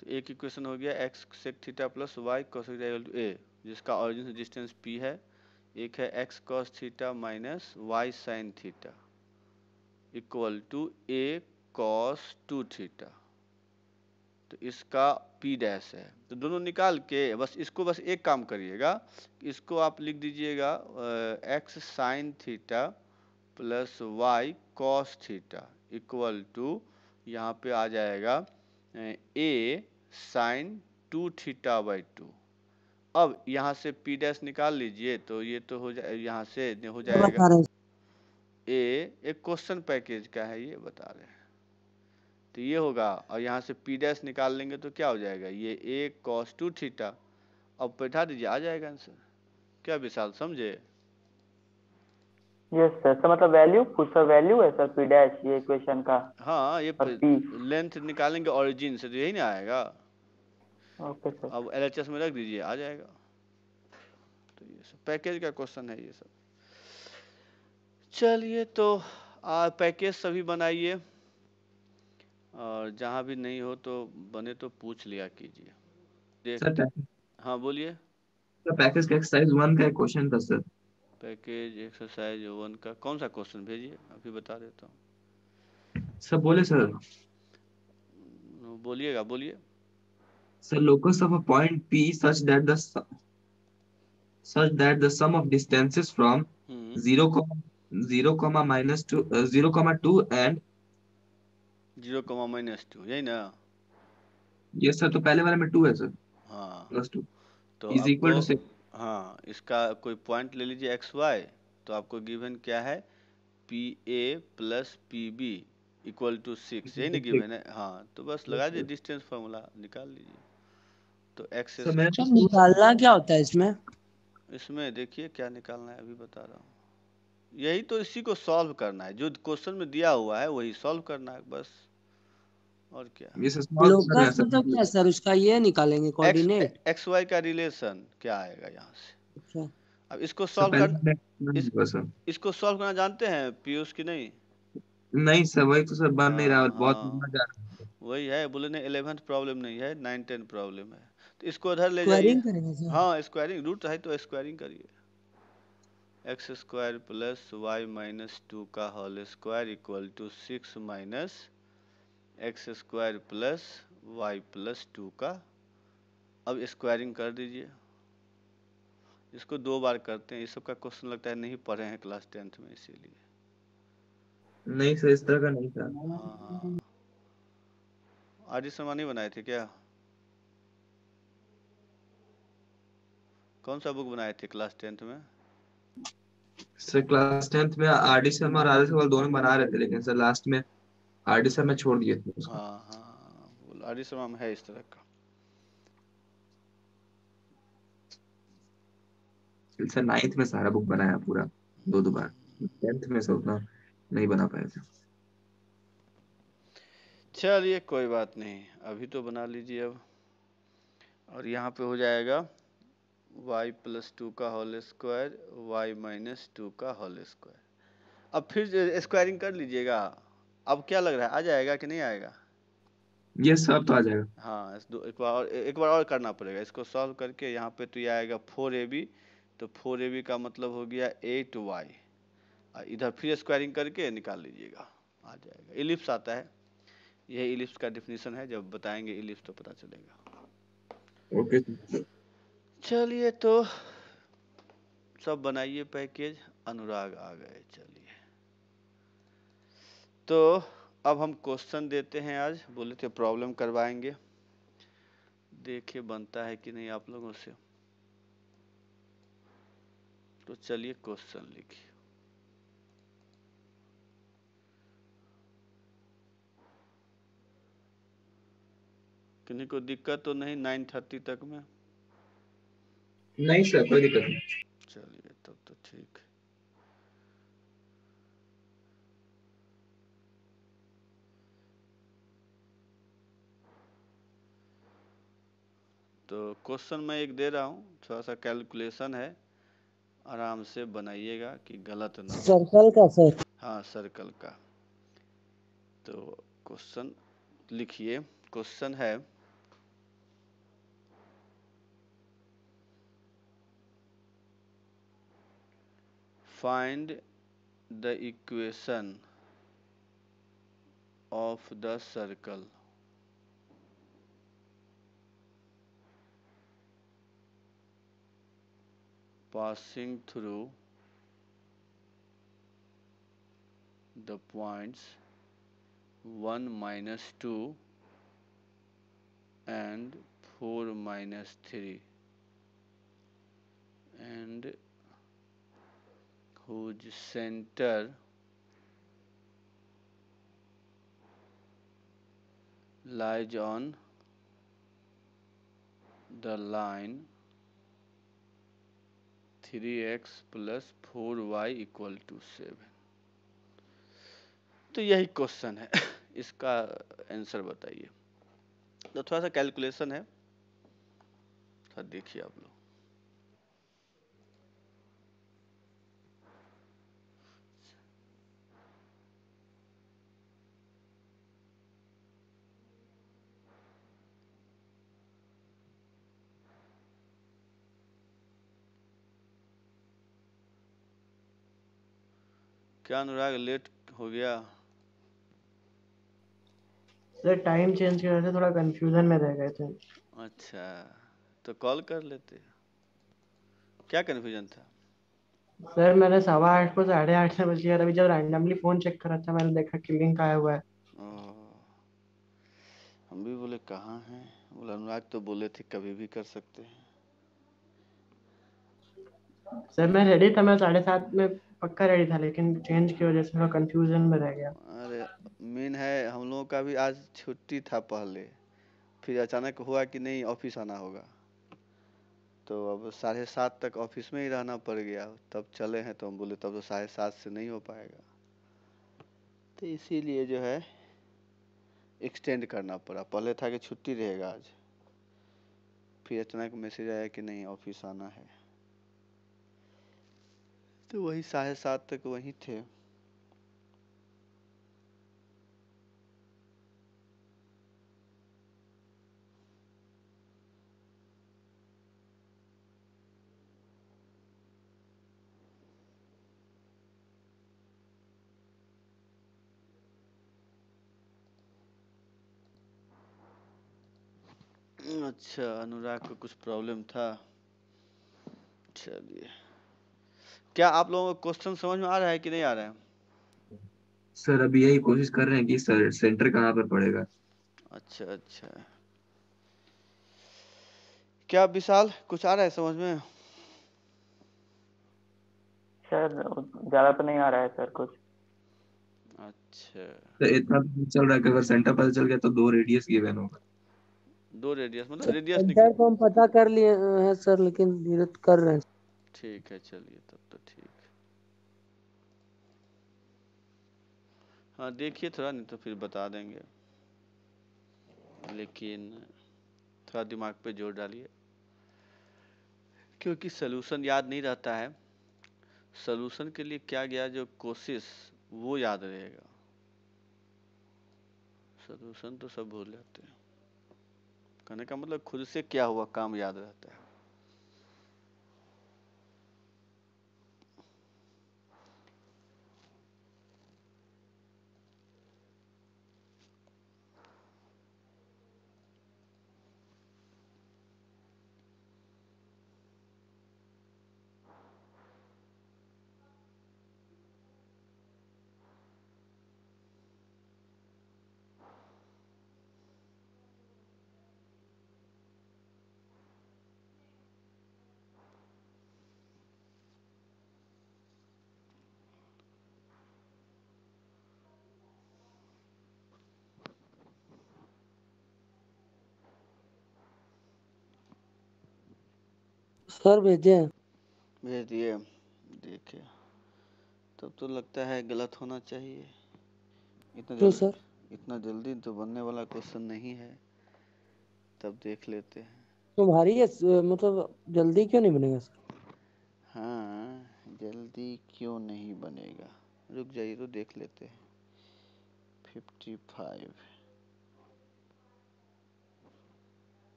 तो एक इक्वेशन हो गया x sec theta plus y cos theta equal to a, जिसका ऑरिजिन से डिस्टेंस पी है। एक है x cos theta minus y sin theta equal to a cos two theta. तो इसका पी डैश है। तो दोनों निकाल के बस इसको बस एक काम करिएगा, इसको आप लिख दीजिएगा x sin theta plus y cos theta equal to, यहाँ पे आ जाएगा a sin two theta by two. अब यहाँ से पी डैश निकाल लीजिए, तो ये तो हो जाए, यहाँ से हो क्या जाएगा बता रहे हैं? ए, एक क्वेश्चन पैकेज का है ये बता रहे हैं। तो ये होगा, और यहाँ से पी डैश निकाल लेंगे तो क्या हो जाएगा, ये ए कॉस टू थीटा। अब बैठा दीजिए, आ जाएगा आंसर। क्या विशाल समझे? Yes sir. सर मतलब वैल्यू कुछ सर वैल्यू है सर पी डैश ये इक्वेशन का हाँ, ये और पी। लेंथ निकालेंगे ऑरिजिन से तो यही ना आएगा। Okay sir. अब एलएचएस में रख दीजिए, आ जाएगा। तो ये सब पैकेज का क्वेश्चन है ये सब। चलिए, तो पैकेज सभी बनाइए, और जहाँ भी नहीं हो तो बने तो पूछ लिया कीजिए। सर हाँ बोलिए। पैकेज का एक्सरसाइज 1 का क्वेश्चन था सर। पैकेज एक्सरसाइज 1 का कौन सा क्वेश्चन भेजिए, अभी बता देता हूँ। सर बोले सर। बोलिएगा, बोलिए। Sir locus of a point P such that the sum of distances from 0, 0, minus 2, 0, 2 and 0, -2, यही ना? ये सर तो पहले वाले में 2 है सर। हाँ, +2 तो इज इक्वल आपको, टू 6। हाँ, इसका कोई पॉइंट ले लीजिए एक्स वाई, तो आपको गिवन क्या है, P A plus P B equal to 6, यही ना गिवन है। हाँ, तो बस लगा दीजिए डिस्टेंस फार्मूला, निकाल लीजिए। तो एक्स सर मैं निकालना क्या होता है इसमें? इसमें देखिए क्या निकालना है, अभी बता रहा हूँ। यही तो, इसी को सॉल्व करना है, जो क्वेश्चन में दिया हुआ है वही सॉल्व करना है बस, और क्या। ये सर small कर रहे हैं लोकस मतलब क्या सर। सर, उसका ये निकालेंगे कोऑर्डिनेट? एक्स वाई का रिलेशन क्या आएगा यहाँ से। अच्छा, अब इसको सर सॉल्व पहले कर, सर इसको सॉल्व करना जानते हैं पीयूष की नहीं? नहीं सर, वही तो सर बन नहीं रहा, हाँ बहुत हाँ, मजा आ रहा है। वही है, बोले ना 11th प्रॉब्लम नहीं है, 9-10 प्रॉब्लम है। तो इसको उधर ले जाइए। स्क्वायरिंग करेंगे सर? हाँ, स्क्वायरिंग रूट है तो स्क्वायरिंग करिए। X square plus y minus 2 का whole square equal to 6 minus x square plus y plus 2 का। अब स्क्वायरिंग कर दीजिए, इसको 2 बार करते हैं। ये सब का क्वेश्चन लगता है नहीं पढ़े हैं क्लास 10th में, इसीलिए। नहीं सर, इस तरह का नहीं था। हाँ, आदि शर्मा नहीं बनाए थे क्या? कौन सा बुक बनाए थे क्लास 10th में? सर क्लास 10th में आरडी शर्मा और आदर्श अग्रवाल दोनों बना रहे थे, लेकिन सर लास्ट में आरडी शर्मा छोड़ दिए थे उसको। हाँ हाँ, आदि शर्मा में है इस तरह का। सर 9th में सारा बुक बनाया पूरा, दो बार। 10th में सर उतना नहीं बना पाए थे। चलिए कोई बात नहीं, अभी तो बना लीजिए अब। और यहाँ पे हो जाएगा y प्लस 2 का होल स्क्वायर, y माइनस 2 का होल स्क्वायर। अब फिर स्क्वायरिंग कर लीजिएगा। अब क्या लग रहा है, आ जाएगा कि नहीं आएगा? ये सब तो आ जाएगा। हाँ, एक बार और करना पड़ेगा इसको सॉल्व करके। यहाँ पे तो ये आएगा 4ab, तो 4ab का मतलब हो गया 8y। इधर फिर स्क्वायरिंग करके निकाल लीजिएगा, आ जाएगा। इलिप्स आता है, यह इलिप्स का डिफिनीशन है, जब बताएंगे इलिप्स तो पता चलेगा। ओके। चलिए, तो सब बनाइए पैकेज। अनुराग आ गए, चलिए। तो अब हम क्वेश्चन देते हैं। आज बोले थे प्रॉब्लम करवाएंगे, देखिए बनता है कि नहीं आप लोगों से। तो चलिए क्वेश्चन लिखिए। किन्हीं को दिक्कत तो नहीं 9:30 तक में? नहीं सर, कोई दिक्कत नहीं। चलिए तब तो ठीक है। तो क्वेश्चन मैं एक दे रहा हूँ, थोड़ा सा कैलकुलेशन है, आराम से बनाइएगा कि गलत ना हो। सर्कल का सर? हाँ, सर्कल का। तो क्वेश्चन लिखिए। क्वेश्चन है find the equation of the circle passing through the points 1 minus 2 and 4 minus 3 and whose center lies on the line 3x plus 4y equal to 7। तो यही क्वेश्चन है इसका आंसर बताइए। तो थोड़ा सा कैलकुलेशन है, थोड़ा देखिए आप लोग। क्या अनुराग लेट हो गया? सर टाइम चेंज की वजह से थोड़ा कंफ्यूजन में रह गए थे। अच्छा, तो कॉल कर लेते। क्या कंफ्यूजन था? सर मैंने 8:15 को 8:30 से बज गया, अभी जब रैंडमली फोन चेक करा था मैंने देखा कि लिंक आया हुआ है। हम भी बोले कहाँ हैं, बोला अनुराग तो बोले थे कभी भी कर सकते हैं। सर मैं रेडी था, मैं 7:30 में पक्का रेडी था, लेकिन चेंज की वजह से थोड़ा कंफ्यूजन में रह गया। अरे मेन है हम लोगों का भी आज छुट्टी था पहले, फिर अचानक हुआ कि नहीं ऑफिस आना होगा, तो अब 7:30 तक ऑफिस में ही रहना पड़ गया। तब चले हैं तो हम बोले तब तो 7:30 से नहीं हो पाएगा, तो इसीलिए जो है एक्सटेंड करना पड़ा। पहले था कि छुट्टी रहेगा आज, फिर अचानक मैसेज आया कि नहीं ऑफिस आना है, तो वही 7:30 तक वहीं थे। अच्छा, अनुराग को कुछ प्रॉब्लम था। चलिए, क्या आप लोगों को क्वेश्चन समझ में आ रहा है कि नहीं आ रहा है? सर अभी यही कोशिश कर रहे हैं कि सर सेंटर कहाँ पर पड़ेगा। अच्छा अच्छा, क्या विशाल कुछ आ रहा है समझ में? सर ज्यादा तो नहीं आ रहा है सर कुछ। अच्छा, तो इतना तो चल रहा है कि अगर सेंटर पता चल गया तो 2 रेडियस गिवन होगा। 2 रेडियस मतलब रेडियस सेंटर निकल। को हम पता कर लिए हैं सर, लेकिन धीरे कर रहे हैं। ठीक है, चलिए तब तो ठीक। हाँ देखिए थोड़ा, नहीं तो फिर बता देंगे, लेकिन थोड़ा दिमाग पे जोर डालिए, क्योंकि सलूशन याद नहीं रहता है। सलूशन के लिए क्या गया जो कोशिश वो याद रहेगा, सलूशन तो सब भूल जाते हैं। कहने का मतलब खुद से क्या हुआ काम याद रहता है। सर भेजे हैं। भेज दिए, देखिए तब तो लगता है गलत होना चाहिए। इतना क्यों जल्दी, सर? इतना जल्दी तो बनने वाला क्वेश्चन नहीं है। तब देख लेते हैं। तो भारी है मतलब जल्दी क्यों नहीं बनेगा सर? हाँ, जल्दी क्यों नहीं बनेगा, रुक जाइए तो देख लेते हैं। 55,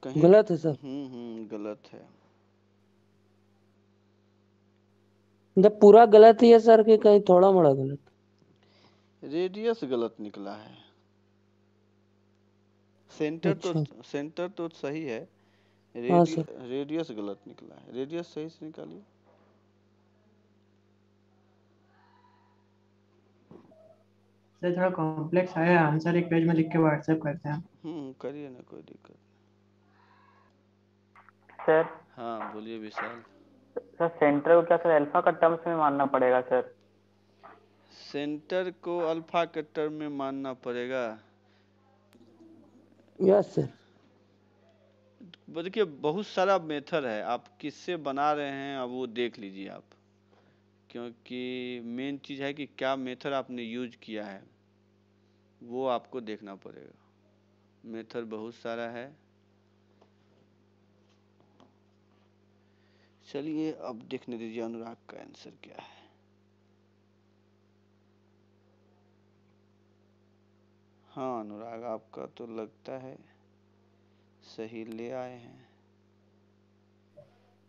कहीं गलत है सर। गलत है। मतलब पूरा गलत ही है सर कि कहीं थोड़ा मोड़ा गलत? रेडियस गलत निकला है। सेंटर तो सही है, हाँ सर। रेडियस गलत निकला है। रेडियस सही से निकालिए। सर थोड़ा कॉम्प्लेक्स है, आंसर एक पेज में लिख के व्हाट्सएप करते हैं। करिए ना, कोई दिक्कत सर। हाँ बोलिए विशाल। सर सेंटर को क्या सर अल्फा का टर्म्स में मानना पड़ेगा सर? सेंटर को अल्फा के टर्म में मानना पड़ेगा। Yes sir. देखिए बहुत सारा मेथड है, आप किससे बना रहे हैं अब वो देख लीजिए आप, क्योंकि मेन चीज़ है कि क्या मेथड आपने यूज किया है, वो आपको देखना पड़ेगा। मेथड बहुत सारा है। चलिए अब देखने दीजिए अनुराग का आंसर क्या है। हाँ अनुराग, आपका तो लगता है सही ले आए हैं।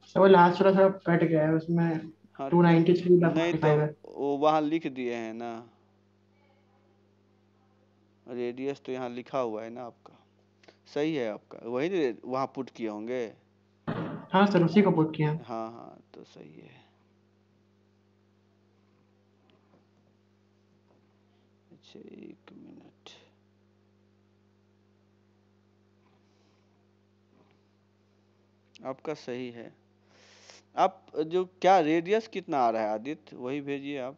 सर वो लास्ट वाला थोड़ा कट गया है, उसमें हाँ नहीं तो 293/45 है। वो वहाँ लिख दिए हैं ना, रेडियस तो यहाँ लिखा हुआ है ना आपका, सही है आपका, वही वहाँ पुट किए होंगे। हाँ सर उसी को पुट किया। हाँ हाँ तो सही है। अच्छा एक मिनट, आपका सही है। आप जो क्या रेडियस कितना आ रहा है आदित्य, वही भेजिए आप।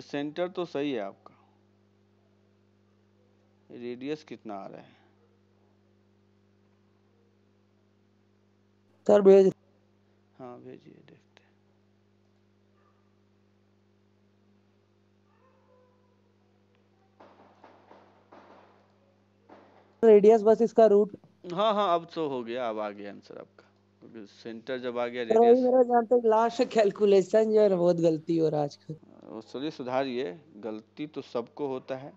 सेंटर तो सही है आपका, रेडियस कितना आ रहा है? सर भेज। हाँ भेजिए देखते रेडियस बस इसका रूट। हैं। हाँ हाँ अब तो हो गया, अब आ गया आंसर आपका, क्योंकि सेंटर जब आ गया सर वही रेडियस। मेरा जहाँ तक लास्ट कैलकुलेशन जो है ना बहुत गलती हो रहा है आजकल। चलिए सुधारिए, गलती तो सबको होता है,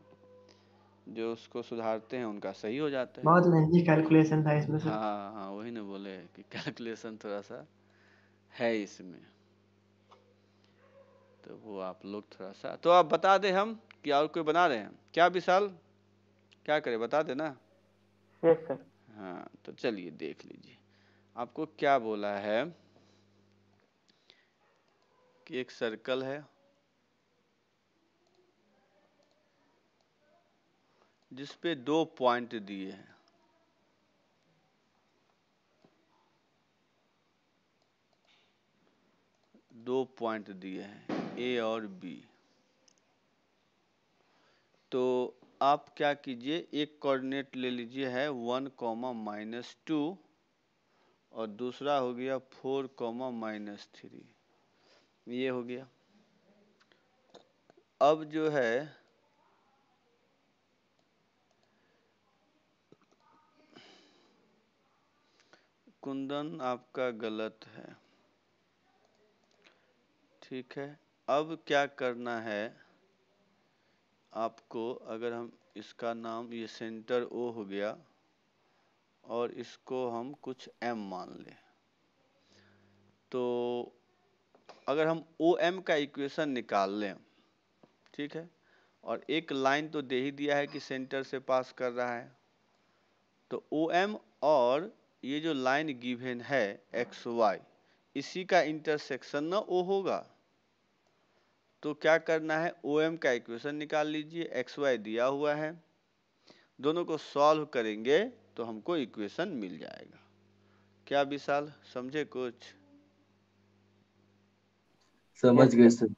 जो उसको सुधारते हैं उनका सही हो जाता है। बहुत लेंथी कैलकुलेशन था इसमें सर। हाँ हाँ वही ना बोले कि कैलकुलेशन थोड़ा सा है इसमें, तो वो आप लोग थोड़ा सा तो आप बता दें हम कि और कोई बना रहे हैं क्या? विशाल क्या करें, बता देना। Yes sir. हाँ तो चलिए देख लीजिए, आपको क्या बोला है कि एक सर्कल है जिस पे 2 पॉइंट दिए हैं, दो पॉइंट दिए हैं ए और बी। तो आप क्या कीजिए, एक कोऑर्डिनेट ले लीजिए है 1, -2 और दूसरा हो गया 4, -3, ये हो गया। अब जो है कुंदन आपका गलत है, ठीक है। अब क्या करना है आपको, अगर हम इसका नाम, ये सेंटर ओ हो गया और इसको हम कुछ एम मान लें, तो अगर हम ओ एम का इक्वेशन निकाल लें, ठीक है, और एक लाइन तो दे ही दिया है कि सेंटर से पास कर रहा है, तो ओ एम और ये जो लाइन गिवन है एक्स वाई, इसी का इंटरसेक्शन ना ओ होगा। तो क्या करना है, ओ एम का इक्वेशन निकाल लीजिए, एक्स वाई दिया हुआ है, दोनों को सॉल्व करेंगे तो हमको इक्वेशन मिल जाएगा। क्या विशाल समझे कुछ? समझ गए सर।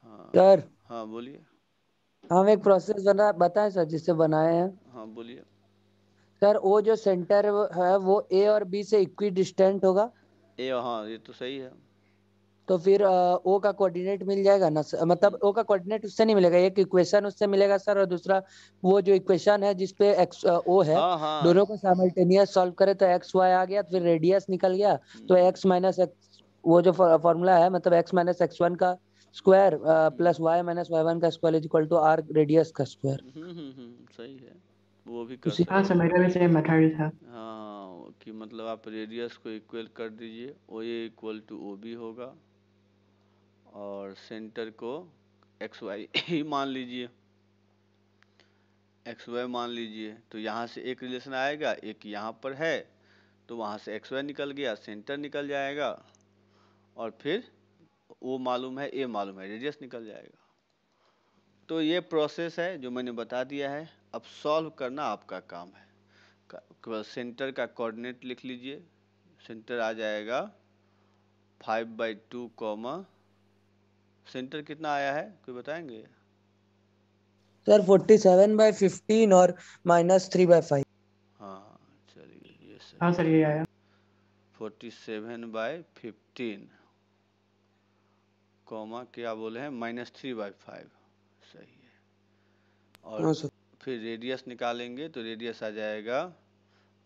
हाँ सर हाँ बोलिए। हम एक प्रोसेस बताएं सर जिससे बनाए हैं। हाँ बोलिए। सर वो जो सेंटर है वो ए और बी से इक्वी डिस्टेंट होगा, ए हाँ ये तो सही है। तो फिर ओ का कोऑर्डिनेट मिल जाएगा ना सर? मतलब ओ का कोऑर्डिनेट उससे नहीं मिलेगा, एक इक्वेशन उससे मिलेगा सर, और दूसरा वो जो इक्वेशन है जिसपे एक्स ओ है, हाँ हाँ दोनों को साइमल्टेनियस सॉल्व करे तो एक्स वाई आ गया, फिर रेडियस निकल गया, तो एक्स माइनस एक्स, वो जो फॉर्मूला है मतलब एक्स माइनस एक्स वन का square plus y minus y one का square is equal to r radius का स्क्वायर। सही है। वो भी कर उसी हाँ सकते सर हैं। मेरा भी सेम मेथड ही था। हाँ कि मतलब आप रेडियस को इक्वल कर दीजिए, ओ ए इक्वल टू ओ बी होगा, और सेंटर को एक्स वाई ही मान लीजिए, एक्स वाई मान लीजिए। तो यहाँ से एक रिलेशन आएगा, एक यहाँ पर है, तो वहाँ से एक्स वाई निकल गया, सेंटर निकल जाएगा, और फिर ओ मालूम है, ए मालूम है, रेडियस निकल जाएगा। तो ये प्रोसेस है जो मैंने बता दिया है। अब सॉल्व करना आपका काम है। केवल सेंटर का कोऑर्डिनेट लिख लीजिए। सेंटर आ जाएगा 5/2 कॉमा, सेंटर कितना आया है कोई बताएंगे? सर 47/15 और -3/5। हाँ चलिए ये सही हाँ है। सर ये आया। 47/15 कॉमा क्या बोले हैं, -3/5, सही है। हाँ और सर। फिर रेडियस निकालेंगे तो रेडियस आ जाएगा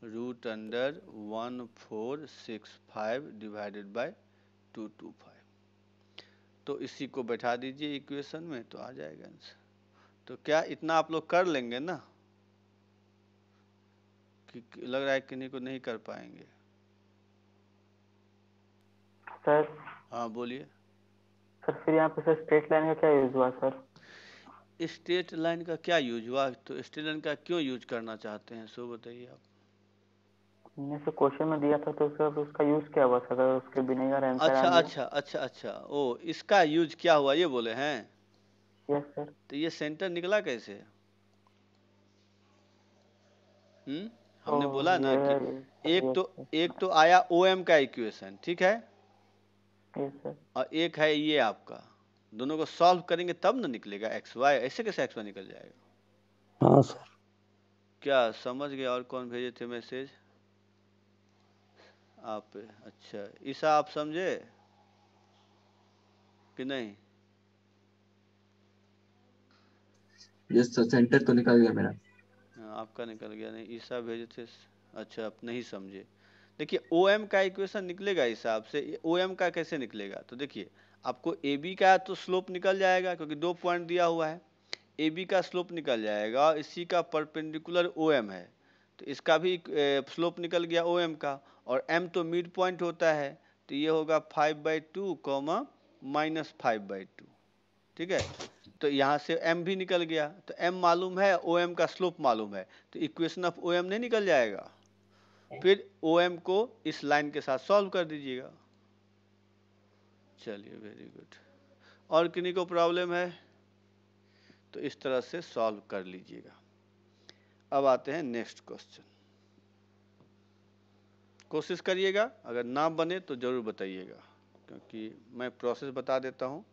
√1465 डिवाइडेड बाय 225। तो इसी को बैठा दीजिए इक्वेशन में तो आ जाएगा आंसर। तो क्या इतना आप लोग कर लेंगे ना, कि लग रहा है किन्हीं को नहीं कर पाएंगे? सर हाँ बोलिए। सर फिर यहाँ पे सर स्ट्रेट लाइन का क्या यूज हुआ सर? स्ट्रेट लाइन का क्या यूज हुआ? तो स्ट्रेट लाइन का क्यों यूज करना चाहते हैं सो बताइए आप। हमने से क्वेश्चन में दिया था तो सर उसका यूज क्या हुआ सर, अगर उसके बिना का आंसर अच्छा आ गया? अच्छा अच्छा अच्छा, ओ इसका यूज क्या हुआ ये बोले हैं? Yes sir. तो ये सेंटर निकला कैसे? हमने बोला ओह ना कि यस एक तो आया ओ एम का इक्वेशन, ठीक है, यस सर। और एक है ये आपका। दोनों को सॉल्व करेंगे तब ना निकलेगा एक्स वाई, ऐसे कैसे एक्स वाई निकल जाएगा? हाँ सर। क्या समझ गए? और कौन भेजे थे मैसेज? आप? अच्छा ईसा आप समझे कि नहीं? यस सर, सेंटर तो निकल गया मेरा। आपका निकल गया, नहीं ईसा भेजे थे। अच्छा आप नहीं समझे। देखिए ओ एम का इक्वेशन निकलेगा हिसाब से, ओ एम का कैसे निकलेगा? तो देखिए आपको ए बी का तो स्लोप निकल जाएगा क्योंकि 2 पॉइंट दिया हुआ है, ए बी का स्लोप निकल जाएगा, और इसी का परपेंडिकुलर ओ एम है, तो इसका भी स्लोप निकल गया ओ एम का, और एम तो मिड पॉइंट होता है, तो ये होगा 5/2 कॉमा -5/2, ठीक है। तो यहाँ से m भी निकल गया, तो m मालूम है, ओ एम का स्लोप मालूम है, तो इक्वेशन ऑफ ओ एम नहीं निकल जाएगा। फिर ओ एम को इस लाइन के साथ सॉल्व कर दीजिएगा। चलिए वेरी गुड। और किन्हीं को प्रॉब्लम है तो इस तरह से सॉल्व कर लीजिएगा। अब आते हैं नेक्स्ट क्वेश्चन। कोशिश करिएगा, अगर ना बने तो ज़रूर बताइएगा, क्योंकि मैं प्रोसेस बता देता हूँ,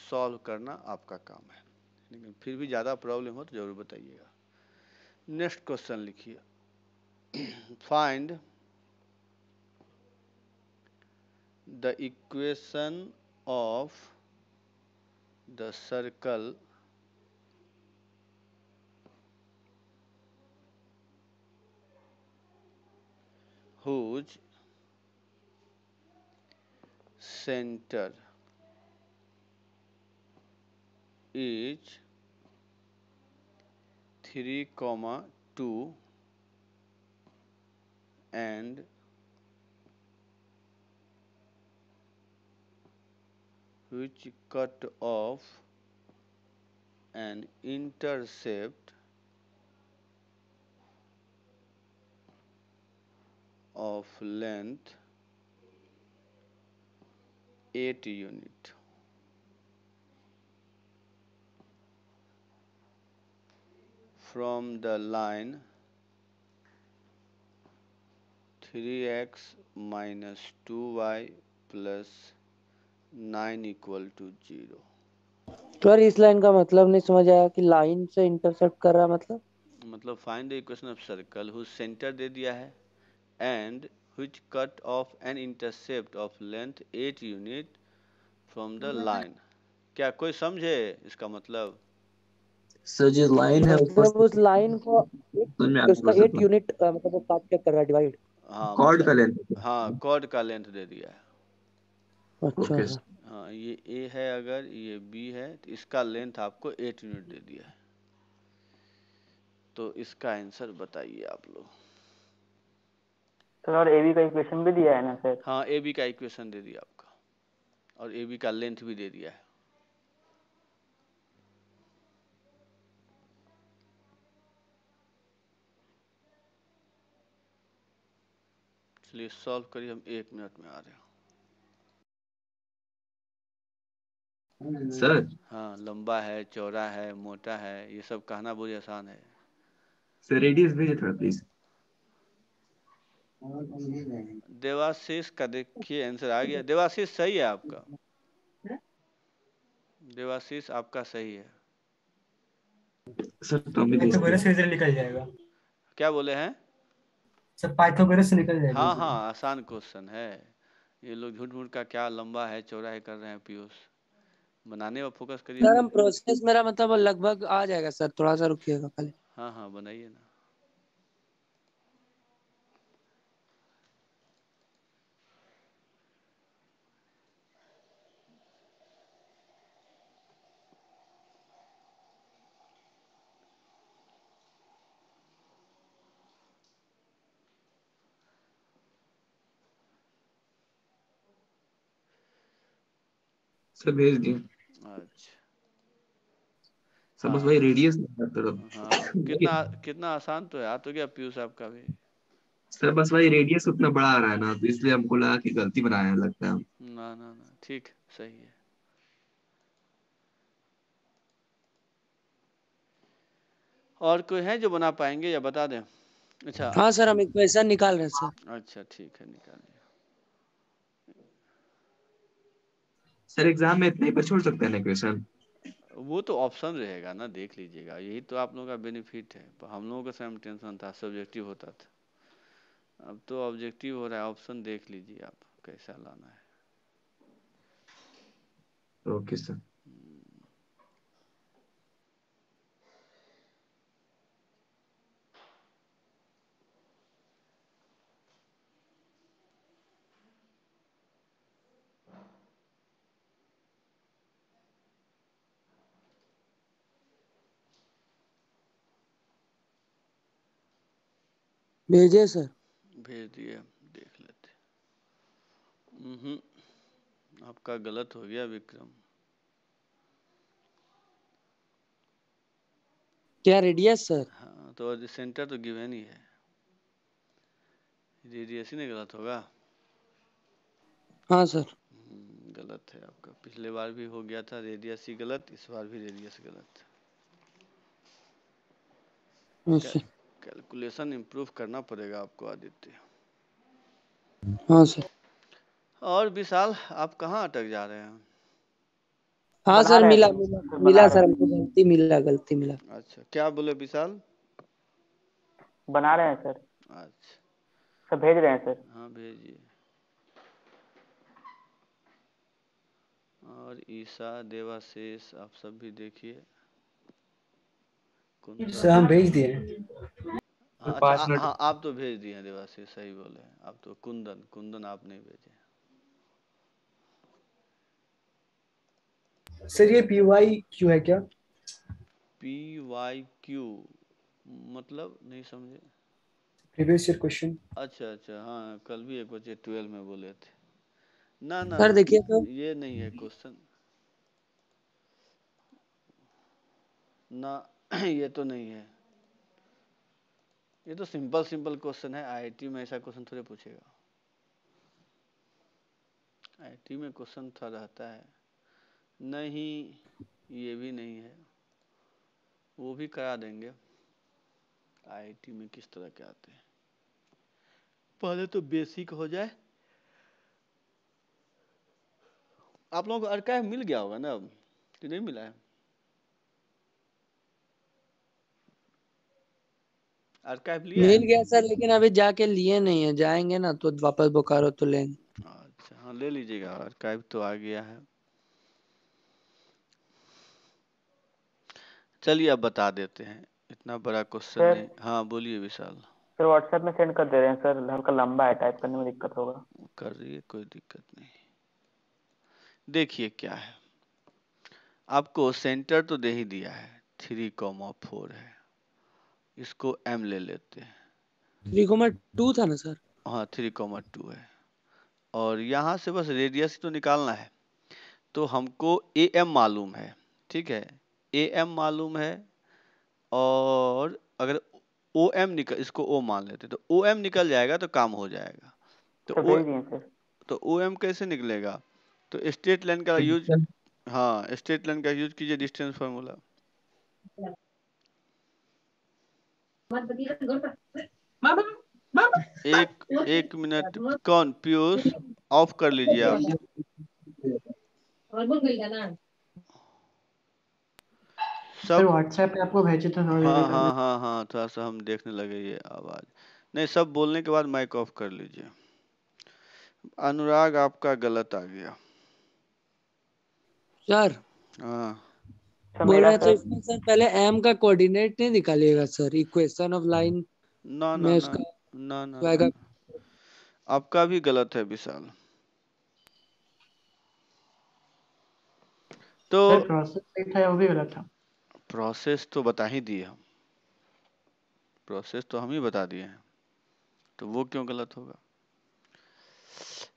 सॉल्व करना आपका काम है, लेकिन फिर भी ज़्यादा प्रॉब्लम हो तो ज़रूर बताइएगा। नेक्स्ट क्वेश्चन लिखिए। Find the equation of the circle whose center is 3,2 and which cut off an intercept of length 8 unit from the line 3x minus 2y plus 9 equal to 0। Sir इस line का मतलब नहीं समझ आया कि line से intercept कर रहा है मतलब find the equation of circle whose centre दे दिया है and which cut off an intercept of length 8 unit from the line। क्या कोई समझे इसका मतलब? सर जो लाइन है ऊपर मतलब उस लाइन को समझ में आता उसका है 8 यूनिट मतलब वो काट के कर रहा है डिवाइड। हाँ कॉर्ड का मतलब लेंथ। हाँ कॉर्ड का लेंथ दे दिया है। अच्छा ओके सर। हाँ ये ए है, अगर ये बी है, तो इसका लेंथ आपको 8 यूनिट दे दिया है। तो इसका आंसर बताइए आप लोग। सर और एबी का इक्वेशन भी दिया है ना सर? हाँ, ए बी का इक्वेशन दे दिया आपका, और ए बी का लेंथ भी दे दिया है। चलिए सॉल्व करिए, हम 1 मिनट में आ रहे हैं। सर हाँ, लंबा है, चौड़ा है, मोटा है, ये सब कहना बहुत आसान है। सर रेडियस भेजिए थोड़ा प्लीज। देवाशीष का देखिए आंसर आ गया। देवाशीष सही है आपका, देवाशीष आपका सही है। सर तो हमें पाइथागोरस से रिजल्ट निकल जाएगा। क्या बोले हैं? सर पाइथागोरस से निकल जाएगा। हाँ हाँ, आसान क्वेश्चन है। ये लोग झूठ मूठ का क्या लंबा है चौड़ा है कर रहे हैं। पीयूष, बनाने पर फोकस करिए। सर हम प्रोसेस मेरा मतलब लगभग आ जाएगा सर, थोड़ा सा रुकिएगा खाली। हाँ हाँ, बनाइए ना। सर भेज दिए। अच्छा, सर बस हाँ भाई रेडियस तरफ। हाँ, कितना कितना आसान तो है। आ तो गया पीयूष आपका भी। सर बस भाई रेडियस उतना बड़ा आ रहा है ना, तो इसलिए हमको लगा कि गलती बनाया है, लगता है। ना ना ना, ठीक सही है। और कोई है जो बना पाएंगे या बता दें? अच्छा हाँ सर, हम इक्वेशन निकाल रहे हैं सर। अच्छा, ठीक है, निकालिए। सर एग्जाम में इतने ही पर छोड़ सकते हैं ना क्वेश्चन? वो तो ऑप्शन रहेगा ना, देख लीजिएगा। यही तो आप लोगों का बेनिफिट है। पर हम लोगों का समय टेंशन था, सब्जेक्टिव होता था। अब तो ऑब्जेक्टिव हो रहा है। ऑप्शन देख लीजिए आप कैसा लाना है। Okay sir. भेजिए सर। भेज दिए, देख लेते। आपका गलत हो गया विक्रम। क्या रेडियस सर? हाँ, तो सेंटर तो गिवन ही है। रेडियस ही नहीं गलत होगा। हाँ सर। गलत है आपका। पिछले बार भी हो गया था रेडियस ही गलत, इस बार भी रेडियस गलत। अच्छा। कैलकुलेशन इम्प्रूव करना पड़ेगा आपको आदित्य। हाँ सर। और विशाल, आप कहाँ अटक जा रहे हैं? हाँ बना सर, रहे हैं मिला सर, मिला सर मिला बना सर, रहे हैं, हमको गलती मिला। अच्छा, क्या बोले विशाल? बना रहे हैं सर। अच्छा, सर भेज रहे हैं सर। हाँ भेजिए। और ईशा, देवाशीष, आप सब भी देखिए। सर हम भेज दिए। हाँ, अच्छा 5 मिनट। हाँ, आप तो भेज दिए हैं देवाशीष, सही बोले हैं आप तो। कुंदन कुंदन आप नहीं भेजे। सर ये पीवाई क्यू है क्या? PYQ मतलब नहीं समझे। Previous year question. अच्छा अच्छा, हाँ कल भी एक बच्चे 12 में बोले थे। ना ना सर ना, देखिए तो। ये नहीं है क्वेश्चन ना। ये तो नहीं है। ये तो सिंपल सिंपल क्वेश्चन है। आईआईटी में ऐसा क्वेश्चन थोड़े पूछेगा। आईआईटी में क्वेश्चन था रहता है। नहीं, ये भी नहीं है। वो भी करा देंगे। आईआईटी में किस तरह के आते हैं, पहले तो बेसिक हो जाए। आप लोगों को आर्काइव मिल गया होगा ना अब, कि नहीं मिला है? आर्काइव लिया है? मिल गया सर, लेकिन अभी जाके लिए नहीं है, जाएंगे ना तो वापस बोकारो तो लेंगे। अच्छा हाँ, ले लीजिएगा। आर्काइव तो आ गया है। चलिए अब बता देते हैं, इतना बड़ा क्वेश्चन सर नहीं। हाँ बोलिए विशाल। सर व्हाट्सएप में सेंड कर दे रहे हैं सर, हल्का लंबा है, टाइप करने में दिक्कत होगा। कर रही है, कोई दिक्कत नहीं। देखिए क्या है, आपको सेंटर तो दे ही दिया है, 3,4 है। इसको m ले लेते हैं। 3,2 था ना सर? हाँ 3,2 है, और यहाँ से बस रेडियस तो निकालना है। तो हमको ए एम मालूम है, ठीक है, ए एम मालूम है, और अगर ओ एम निकल, इसको ओ मान लेते तो ओ एम निकल जाएगा तो काम हो जाएगा। तो तो ओ भेज दिए सर। तो ओ एम कैसे निकलेगा? तो स्ट्रेट लाइन का यूज, हाँ स्ट्रेट लाइन का यूज कीजिए, डिस्टेंस फार्मूला। एक मिनट, कौन पीयूष, ऑफ कर लीजिए आप सर सब। व्हाट्सएप पे आपको भेजे तो थोड़ी देर हाँ पहले। हाँ हाँ हाँ, थोड़ा सा हम देखने लगे ये आवाज। नहीं, सब बोलने के बाद माइक ऑफ कर लीजिए। अनुराग आपका गलत आ गया। सर हाँ सर बोल मेरा रहे थे सर, इसमें सर पहले m का कोऑर्डिनेट नहीं निकालिएगा सर, इक्वेशन ऑफ लाइन ना ना में ना उसका ना ना आएगा। ना, आपका भी गलत है विशाल। तो सर प्रोसेस सही था, वो भी गलत था। प्रोसेस तो बता ही दिए हम, प्रोसेस तो हम ही बता दिए हैं, तो वो क्यों गलत होगा?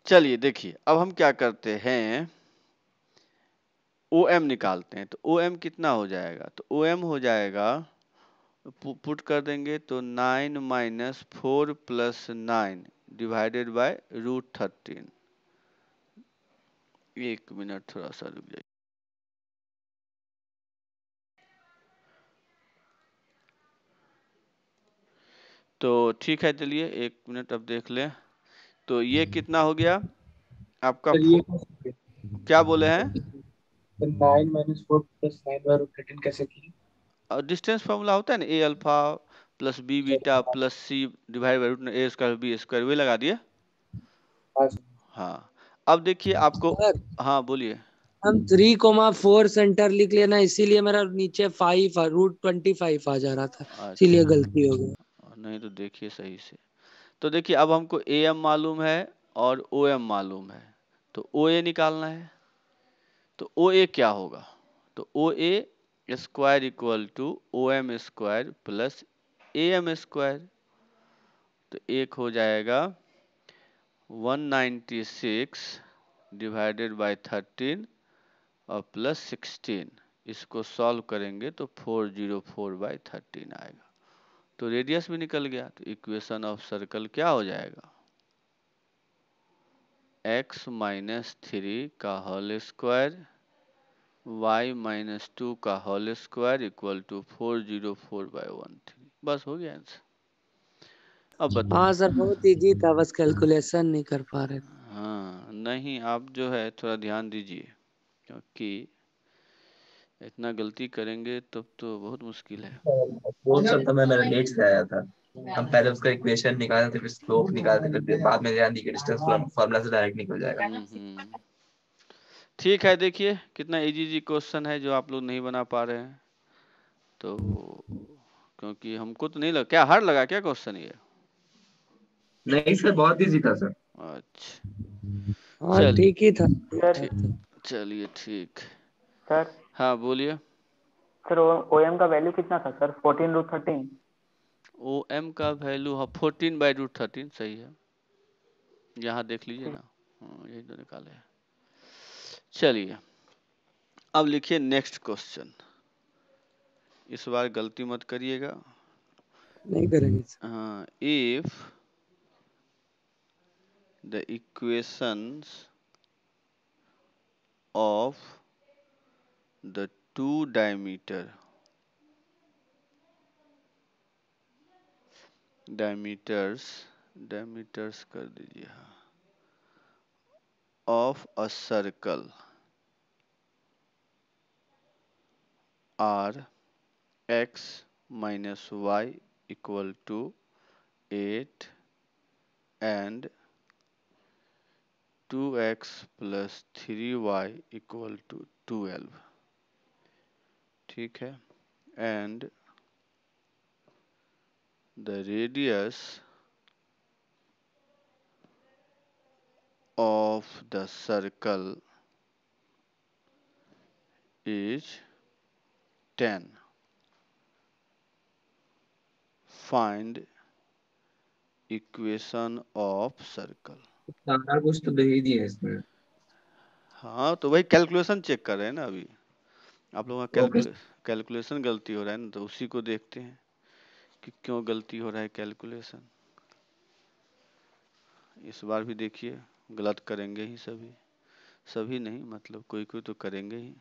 चलिए देखिए, अब हम क्या करते हैं, ओ एम निकालते हैं। तो ओ एम कितना हो जाएगा? तो ओ एम हो जाएगा, पुट कर देंगे तो 9 माइनस 4 प्लस 9 डिवाइडेड बाय √13। एक मिनट थोड़ा सा रुक जाइए। तो ठीक है, चलिए एक मिनट अब देख लें। तो ये कितना हो गया आपका? सर ये क्या बोले हैं? 9 - 4 + 9/√13 कैसे किए? और डिस्टेंस फार्मूला होता है ना, a alpha plus b beta plus c divide by √a² b square, वही लगा दिए। हाँ हाँ, अब देखिए आपको, सर हाँ बोलिए। हम 3,4 सेंटर लिख लेना, इसीलिए मेरा नीचे 5 √25 आ जा रहा था, इसीलिए अच्छा, गलती हो गई। नहीं तो देखिए सही से। तो देखिए अब हमको ए एम मालूम है और ओ एम मालूम है, तो ओ ए निकालना है। तो ओ ए क्या होगा? तो O A square equal to O M square plus A M square. तो एक हो जाएगा 196 डिवाइडेड बाय 13 और प्लस 16। इसको सॉल्व करेंगे तो 404/13 आएगा। तो रेडियस भी निकल गया। तो इक्वेशन ऑफ सर्कल क्या हो जाएगा? x-3 का होल स्क्वायर y-2 का होल स्क्वायर इक्वल टू 404/13। बस हो गया आंसर। अब बताइए। हाँ सर बहुत इजी था, बस कैलकुलेशन नहीं कर पा रहे थे। हाँ नहीं, आप जो है थोड़ा ध्यान दीजिए, क्योंकि इतना गलती करेंगे तब तो बहुत मुश्किल है। वो सब तो मैं मेरा लेट से आया था। हम पहले उसका इक्वेशन निकालते थे, फिर स्लोप निकालते थे, फिर बाद में ध्यान दी कि डिस्टेंस फार्मूला से डायरेक्ट निकल जाएगा। ठीक है, देखिए कितना इजी इजी क्वेश्चन है जो आप लोग नहीं बना पा रहे हैं। तो क्योंकि हमको तो नहीं लगा, क्या हार्ड लगा क्या क्वेश्चन ये? नहीं सर, बहुत इजी था सर। अच्छा हाँ चलिए, ठीक ही था। सर चलिए ठीक। सर हाँ बोलिए। सर ओ एम का वैल्यू कितना था सर? 14√13। ओ एम का वैल्यू, हाँ 14/√13 सही है, यहाँ देख लीजिए ना। हाँ यही तो निकाले हैं। चलिए अब लिखिए नेक्स्ट क्वेश्चन। इस बार गलती मत करिएगा। नहीं करेंगे सर। हाँ, if the equations of the two diameters कर दीजिए, हाँ, of a circle are x minus y equal to 8 and 2x plus 3y equal to 12, ठीक है, and the radius of the circle is 10. Find equation of circle. सारा कुछ तो दे ही दिया है इसमें। हाँ तो वही कैलकुलेशन चेक कर रहे हैं ना अभी, आप लोगों का ओके कैलकुलेशन गलती हो रहा है ना, तो उसी को देखते हैं कि क्यों गलती हो रहा है कैलकुलेशन। इस बार भी देखिए गलत करेंगे ही सभी, सभी नहीं मतलब कोई कोई तो करेंगे ही।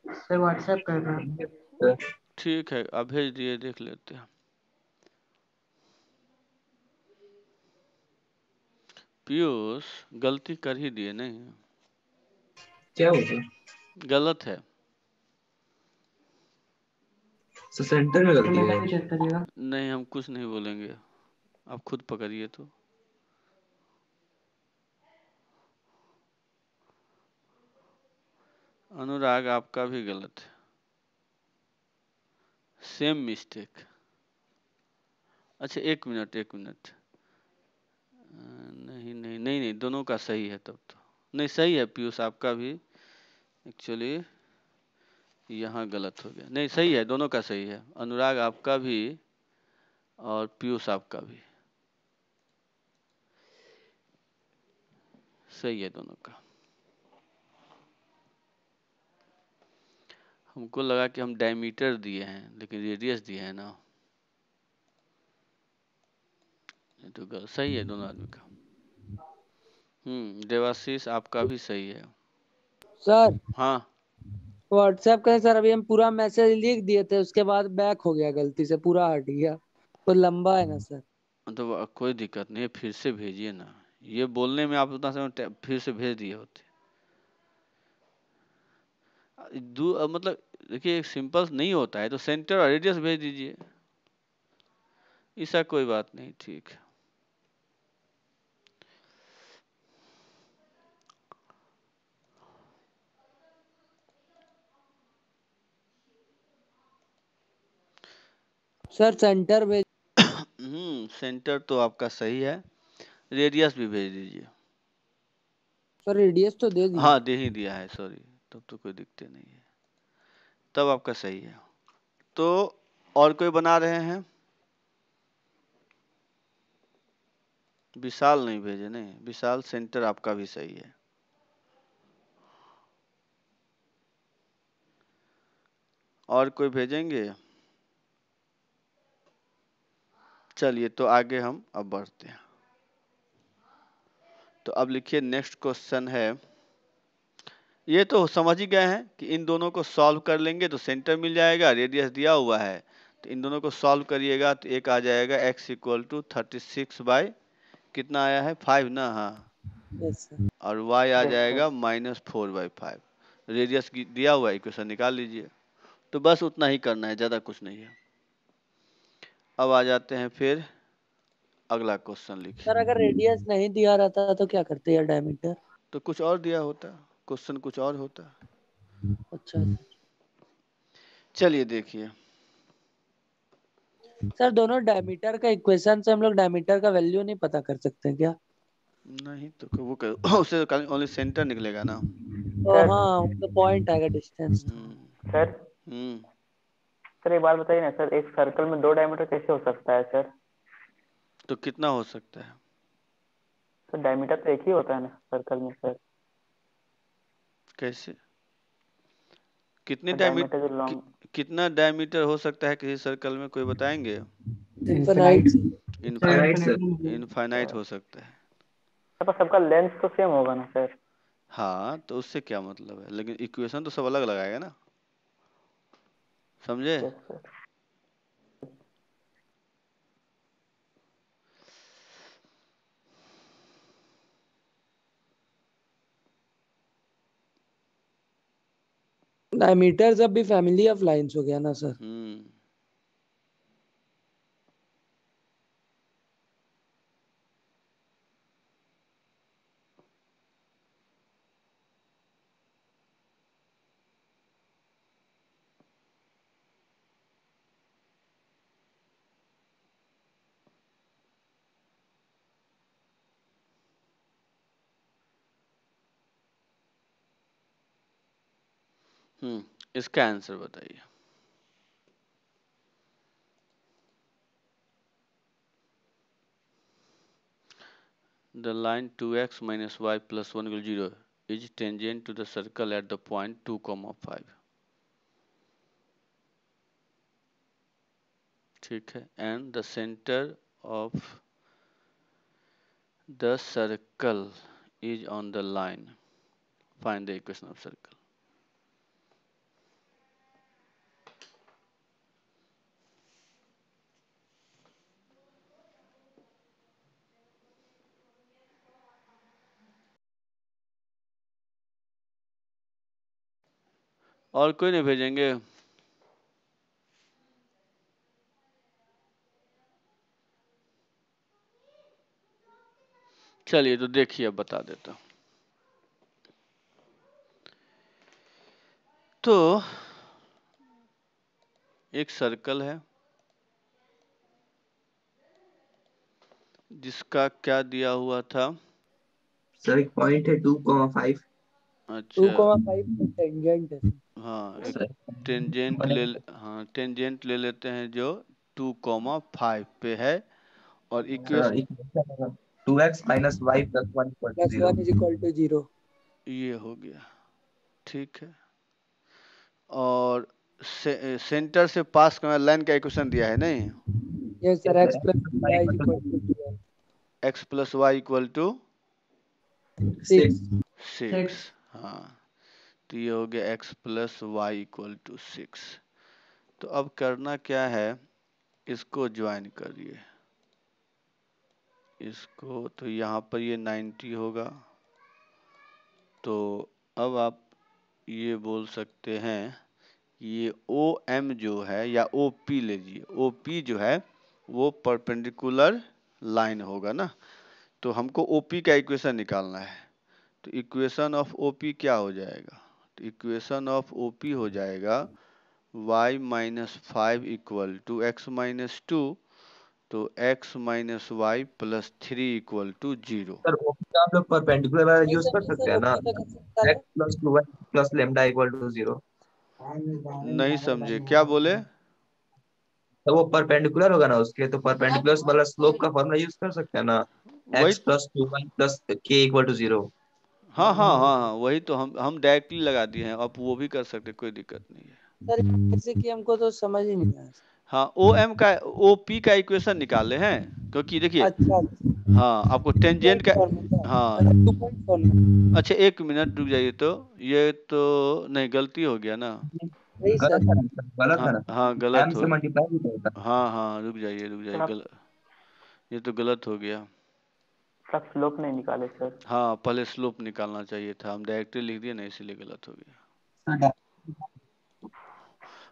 सर व्हाट्सएप कर रहा हूँ। ठीक है अब भेज दिए, देख लेते हैं। पीयूष गलती कर ही दिए नहीं, क्या होगा? गलत है। सेंटर में गलती मेरा है। भी चेक करिएगा। नहीं हम कुछ नहीं बोलेंगे, आप खुद पकड़िए तो। अनुराग आपका भी गलत है, सेम मिस्टेक। अच्छा एक मिनट एक मिनट, नहीं नहीं नहीं नहीं दोनों का सही है तब तो। नहीं सही है पीयूष आपका भी, एक्चुअली यहाँ गलत हो गया। नहीं सही है, दोनों का सही है, अनुराग आपका भी और पीयूष आपका भी सही है, दोनों का। हमको लगा कि हम डायमीटर दिए हैं लेकिन रेडियस दिए हैं ना, ये तो सही है दोनों आदमी का। देवाशीष आपका भी सही है। सर हाँ व्हाट्सएप करें सर, अभी हम पूरा मैसेज लिख दिए थे, उसके बाद बैक हो गया गलती से, पूरा हट गया, तो लंबा है ना सर। तो कोई दिक्कत नहीं है, फिर से भेजिए ना, ये बोलने में आप उतना समय फिर से भेज दिए होते। मतलब देखिए सिंपल नहीं होता है तो सेंटर और रेडियस भेज दीजिए, ऐसा कोई बात नहीं। ठीक है सर सेंटर भेज। सेंटर तो आपका सही है, रेडियस भी भेज दीजिए। सर रेडियस तो दे दिए। हाँ दे ही दिया है, सॉरी, तब तो कोई दिक्कत नहीं है, तब आपका सही है। तो और कोई बना रहे हैं? विशाल नहीं भेजे, नहीं विशाल सेंटर आपका भी सही है। और कोई भेजेंगे? चलिए तो आगे हम अब बढ़ते हैं। तो अब लिखिए नेक्स्ट क्वेश्चन है, ये तो समझ ही गए हैं कि इन दोनों को सॉल्व कर लेंगे तो सेंटर मिल जाएगा, रेडियस दिया हुआ है, तो इन दोनों को सॉल्व करिएगा तो एक आ जाएगा x इक्वल टू 36 बाई कितना आया है 5 ना, हाँ, यस सर। और y आ जाएगा -4/5। रेडियस दिया हुआ है, इक्वेशन निकाल लीजिए। तो बस उतना ही करना है, ज़्यादा कुछ नहीं है। अब आ जाते हैं फिर अगला क्वेश्चन लिखिए। सर अगर रेडियस नहीं दिया रहता तो क्या करते यार, डायमीटर? तो कुछ और दिया होता, क्वेश्चन कुछ और होता। अच्छा सर। चलिए देखिए, सर दोनों डायमीटर का इक्वेशन से हम लोग डायमीटर का वैल्यू नहीं पता कर सकते क्या? नहीं तो वो उससे ओनली सेंटर निकलेगा ना। तो सर हाँ तो पॉइंट आएगा, डिस्टेंस। सर हम्म सर एक बात बताइए ना सर, एक सर्कल में 2 डायमीटर कैसे हो सकता है सर? तो कितना हो सकता है? सर डायमीटर तो एक ही होता है ना सर्कल में सर। कैसे? कितने डायमीटर जो कि, लॉन्ग कितना डायमीटर हो सकता है किसी सर्कल में, कोई बताएंगे? इनफाइनाइट। Right sir. इनफाइनाइट हो सकता है। पर सबका लेंथ तो सेम होगा ना सर? हाँ तो उससे क्या मतलब है, लेकिन इक्वेशन तो सब अलग लगाएगा ना, समझे? Yes sir. डायमीटर्स अब भी फैमिली ऑफ लाइंस हो गया ना सर? इसका आंसर बताइए। The line 2x minus y plus 1 equal 0 is tangent to the circle at the point 2, 5. ठीक है, and the center of the circle is on the line. Find the equation of circle. और कोई नहीं भेजेंगे? चलिए तो देखिए, अब बता देता हूं। तो एक सर्कल है जिसका क्या दिया हुआ था? सर एक पॉइंट है 2,5। अच्छा 2,5 टेंजेंट है। हाँ, एक सर टेंजेंट टेंजेंट ले लेते हैं जो 2,5 पे है, और sir equation 2x minus y plus 1 equal to plus 0। 1 is equal to 0। ये हो गया, ठीक है। और सेंटर से पास करना लाइन का इक्वेशन दिया है नहीं? Yes sir, x plus y is equal to 0। x plus y equal to 6। 6। हाँ, तो ये हो गया x plus y equal to 6। तो अब करना क्या है, इसको ज्वाइन करिए इसको, तो यहाँ पर ये 90 होगा। तो अब आप ये बोल सकते हैं ये ओ एम जो है, या ओ पी लीजिए, ओ पी जो है वो परपेंडिकुलर लाइन होगा ना। तो हमको ओ पी का इक्वेशन निकालना है। तो इक्वेशन ऑफ ओ पी क्या हो जाएगा? तो इक्वेशन ऑफ ओ पी हो जाएगा y minus 5 equal to x minus 2। तो x minus y plus 3 equal to 0। Sir OP का आप लोग परपेंडिकुलर वाला नहीं यूज कर समझे सकते सर, हैं ना, ओपी का कैसे निकाले? x plus 2y plus lambda equal to 0। नहीं समझे, क्या बोले? तो वो परपेंडिकुलर होगा ना उसके, तो परपेंडिकुलर वाला स्लोप का फॉर्मूला यूज कर सकते हैं ना, वही, x plus 2y plus k equal to 0। हाँ हाँ हाँ हाँ, वही तो हम डायरेक्टली लगा दिए हैं, आप वो भी कर सकते, कोई दिक्कत नहीं है। सर कैसे कि हमको तो समझ ही नहीं आया। हाँ, ओ एम का ओ पी का इक्वेशन निकाले हैं, क्योंकि देखिए, अच्छा, हाँ आपको टेंजेंट का, हाँ 2 पॉइंट फॉर्मूला। अच्छा 1 मिनट रुक जाइए। तो ये तो नहीं, गलती हो गया ना। नहीं गलत सर, है ना सर, गलत हाँ है ना, हाँ गलत m हो, से मल्टीप्लाई भी होता है। हाँ हाँ रुक जाइए सर आप ये तो गलत हो गया। स्लोप नहीं निकाले सर? हाँ, पहले स्लोप निकालना चाहिए था, हम डायरेक्टली लिख दिए ना, इसीलिए गलत हो गया। सर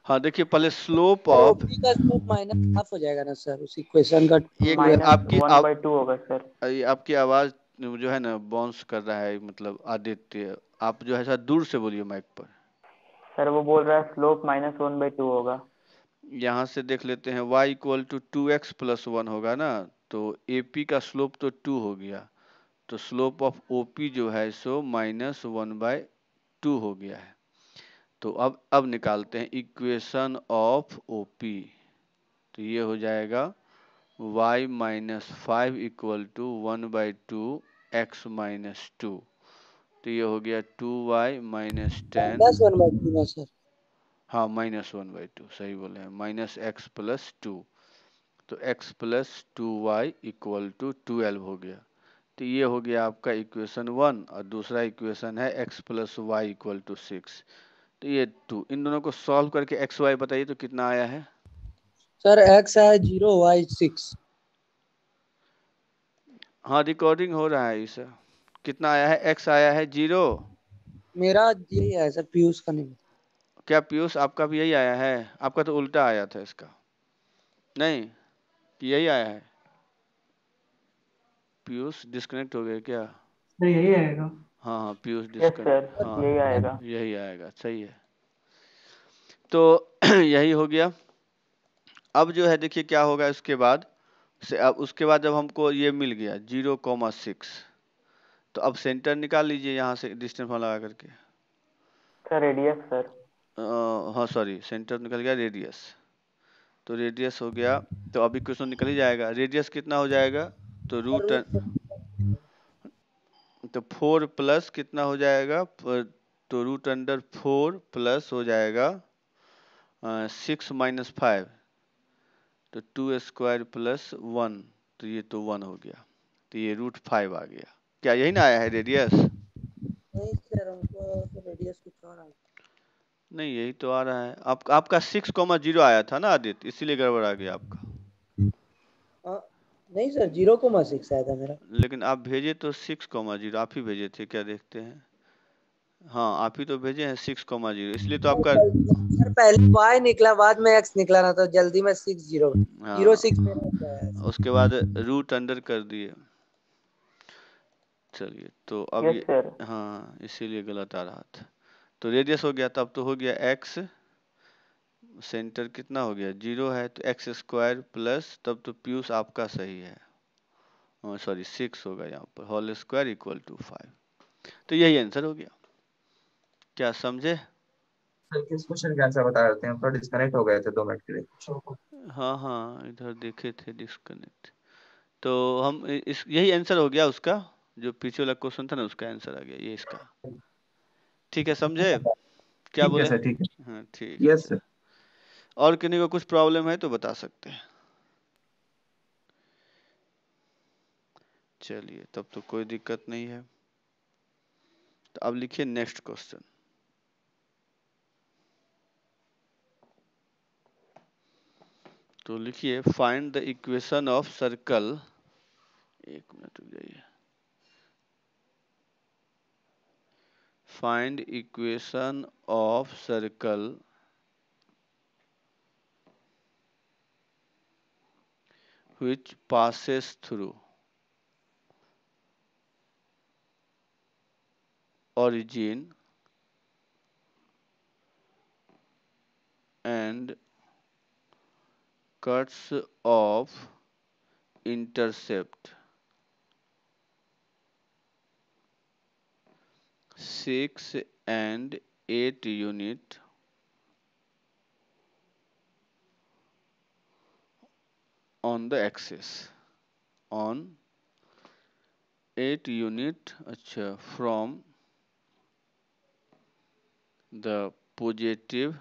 हाँ देखिए, पहले स्लोप सर ऑफ, ओपी का स्लोप माइनस हाफ हो जाएगा ना सर उस इक्वेशन का? एक मिनट, माइनस 1/2 होगा सर। आपकी आवाज जो है ना बाउंस कर रहा है, मतलब आदित्य, आप जो है सर दूर से बोलिए माइक पर। सर वो बोल रहा है स्लोप -1/2 होगा। यहाँ से देख लेते हैं, y equal to 2x plus 1 होगा ना, तो AP का स्लोप तो 2 हो गया, तो स्लोप ऑफ OP जो है सो -1/2 हो गया है। तो अब निकालते हैं इक्वेशन ऑफ OP। तो ये हो जाएगा y minus 5 equal to 1/2 x minus 2। तो ये हो गया 2y माइनस 10, माइनस 1/2 ना सर? हाँ -1/2, सही बोले हैं, माइनस एक्स प्लस 2। तो x plus 2y equal to 12 हो गया। तो ये हो गया आपका इक्वेशन 1 और दूसरा इक्वेशन है x plus y equal to 6। तो ये 2, इन दोनों को सॉल्व करके एक्स वाई बताइए तो कितना आया है। सर x है 0 y 6। हाँ रिकॉर्डिंग हो रहा है इस। कितना आया है, x आया है 0। मेरा यही है सर, पीयूष का नहीं। क्या पीयूष आपका भी यही आया है? आपका तो उल्टा आया था इसका, नहीं कि यही आया है? पीयूष डिस्कनेक्ट हो गए क्या? सर यही आएगा। हाँ हाँ पीयूष यस डिस्कनेक्ट, सर, हाँ यही आएगा। यही आएगा, सही है। तो यही हो गया। अब जो है देखिए क्या होगा इसके बाद से, अब उसके बाद जब हमको ये मिल गया 0,6, तो अब सेंटर निकाल लीजिए यहाँ से डिस्टेंस लगा करके। Sir radius sir. हाँ सॉरी, सेंटर निकल गया, रेडियस। तो रेडियस हो गया, तो अभी क्वेश्चन निकल ही जाएगा। रेडियस कितना हो जाएगा, तो रूट, तो 4 प्लस कितना हो जाएगा, तो रूट अंडर 4 प्लस हो जाएगा 6 माइनस 5, तो 2 स्क्वायर प्लस 1, तो ये तो 1 हो गया, तो ये √5 आ गया। क्या यही ना आया है रेडियस? नहीं सर, हमको तो रेडियस कुछ और आ। नहीं यही तो आ रहा है। आपका 6,0 आया था ना आदित्य, इसीलिए गड़बड़ आ गया आपका। नहीं सर, 0,6 आया था मेरा। लेकिन आप भेजे तो 6,0, आप ही भेजे थे, क्या देखते हैं। हाँ आप ही तो भेजे हैं 6,0, इसलिए तो आपका, सर पहले y निकला, बाद में x निकला ना, तो जल्दी में 60 हाँ 06 मेरा आया। उसके बाद रूट अंडर कर दिए। चलिए तो अब यस ये, सर। हाँ इसीलिए गलत आ रहा था। तो रेडियस हो गया, तब तो हो गया x, सेंटर कितना हो गया 0 है, तो x स्क्वायर प्लस, तब तो पीयूष आपका सही है, सॉरी 6 होगा यहाँ पर, होल स्क्वायर इक्वल टू 5। तो यही आंसर हो गया, क्या समझे? सर किस क्वेश्चन का आंसर बता देते हैं, थोड़ा डिस्कनेक्ट हो गए थे 2 मिनट के लिए। हाँ हाँ इधर देखे थे डिस्कनेक्ट। तो हम इस, यही आंसर हो गया उसका, जो पीछे वाला क्वेश्चन था ना उसका आंसर आ गया ये इसका। ठीक है समझे, क्या ठीक है बोले? सर, ठीक है। हाँ ठीक है यस सर। सर। और किन्हीं को कुछ प्रॉब्लम है तो बता सकते हैं। चलिए तब तो कोई दिक्कत नहीं है। तो अब लिखिए नेक्स्ट क्वेश्चन। तो लिखिए find the equation of circle, एक मिनट रुक जाइए, find equation of circle which passes through origin and cuts off intercept 6 and 8 unit on the axis, on 8 unit, अच्छा, from the positive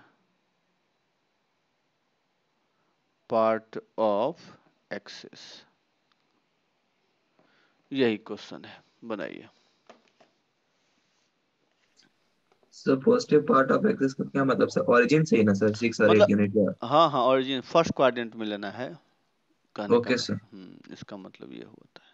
part of axis। यही question है, बनाइए। Sir positive part of axis का क्या मतलब sir, origin से ही ना sir, 6 और 8 मतलब यूनिट का? हाँ हाँ ओरिजिन फर्स्ट क्वाड्रेंट में लेना है, कहने का ओके सर। इसका मतलब ये होता है।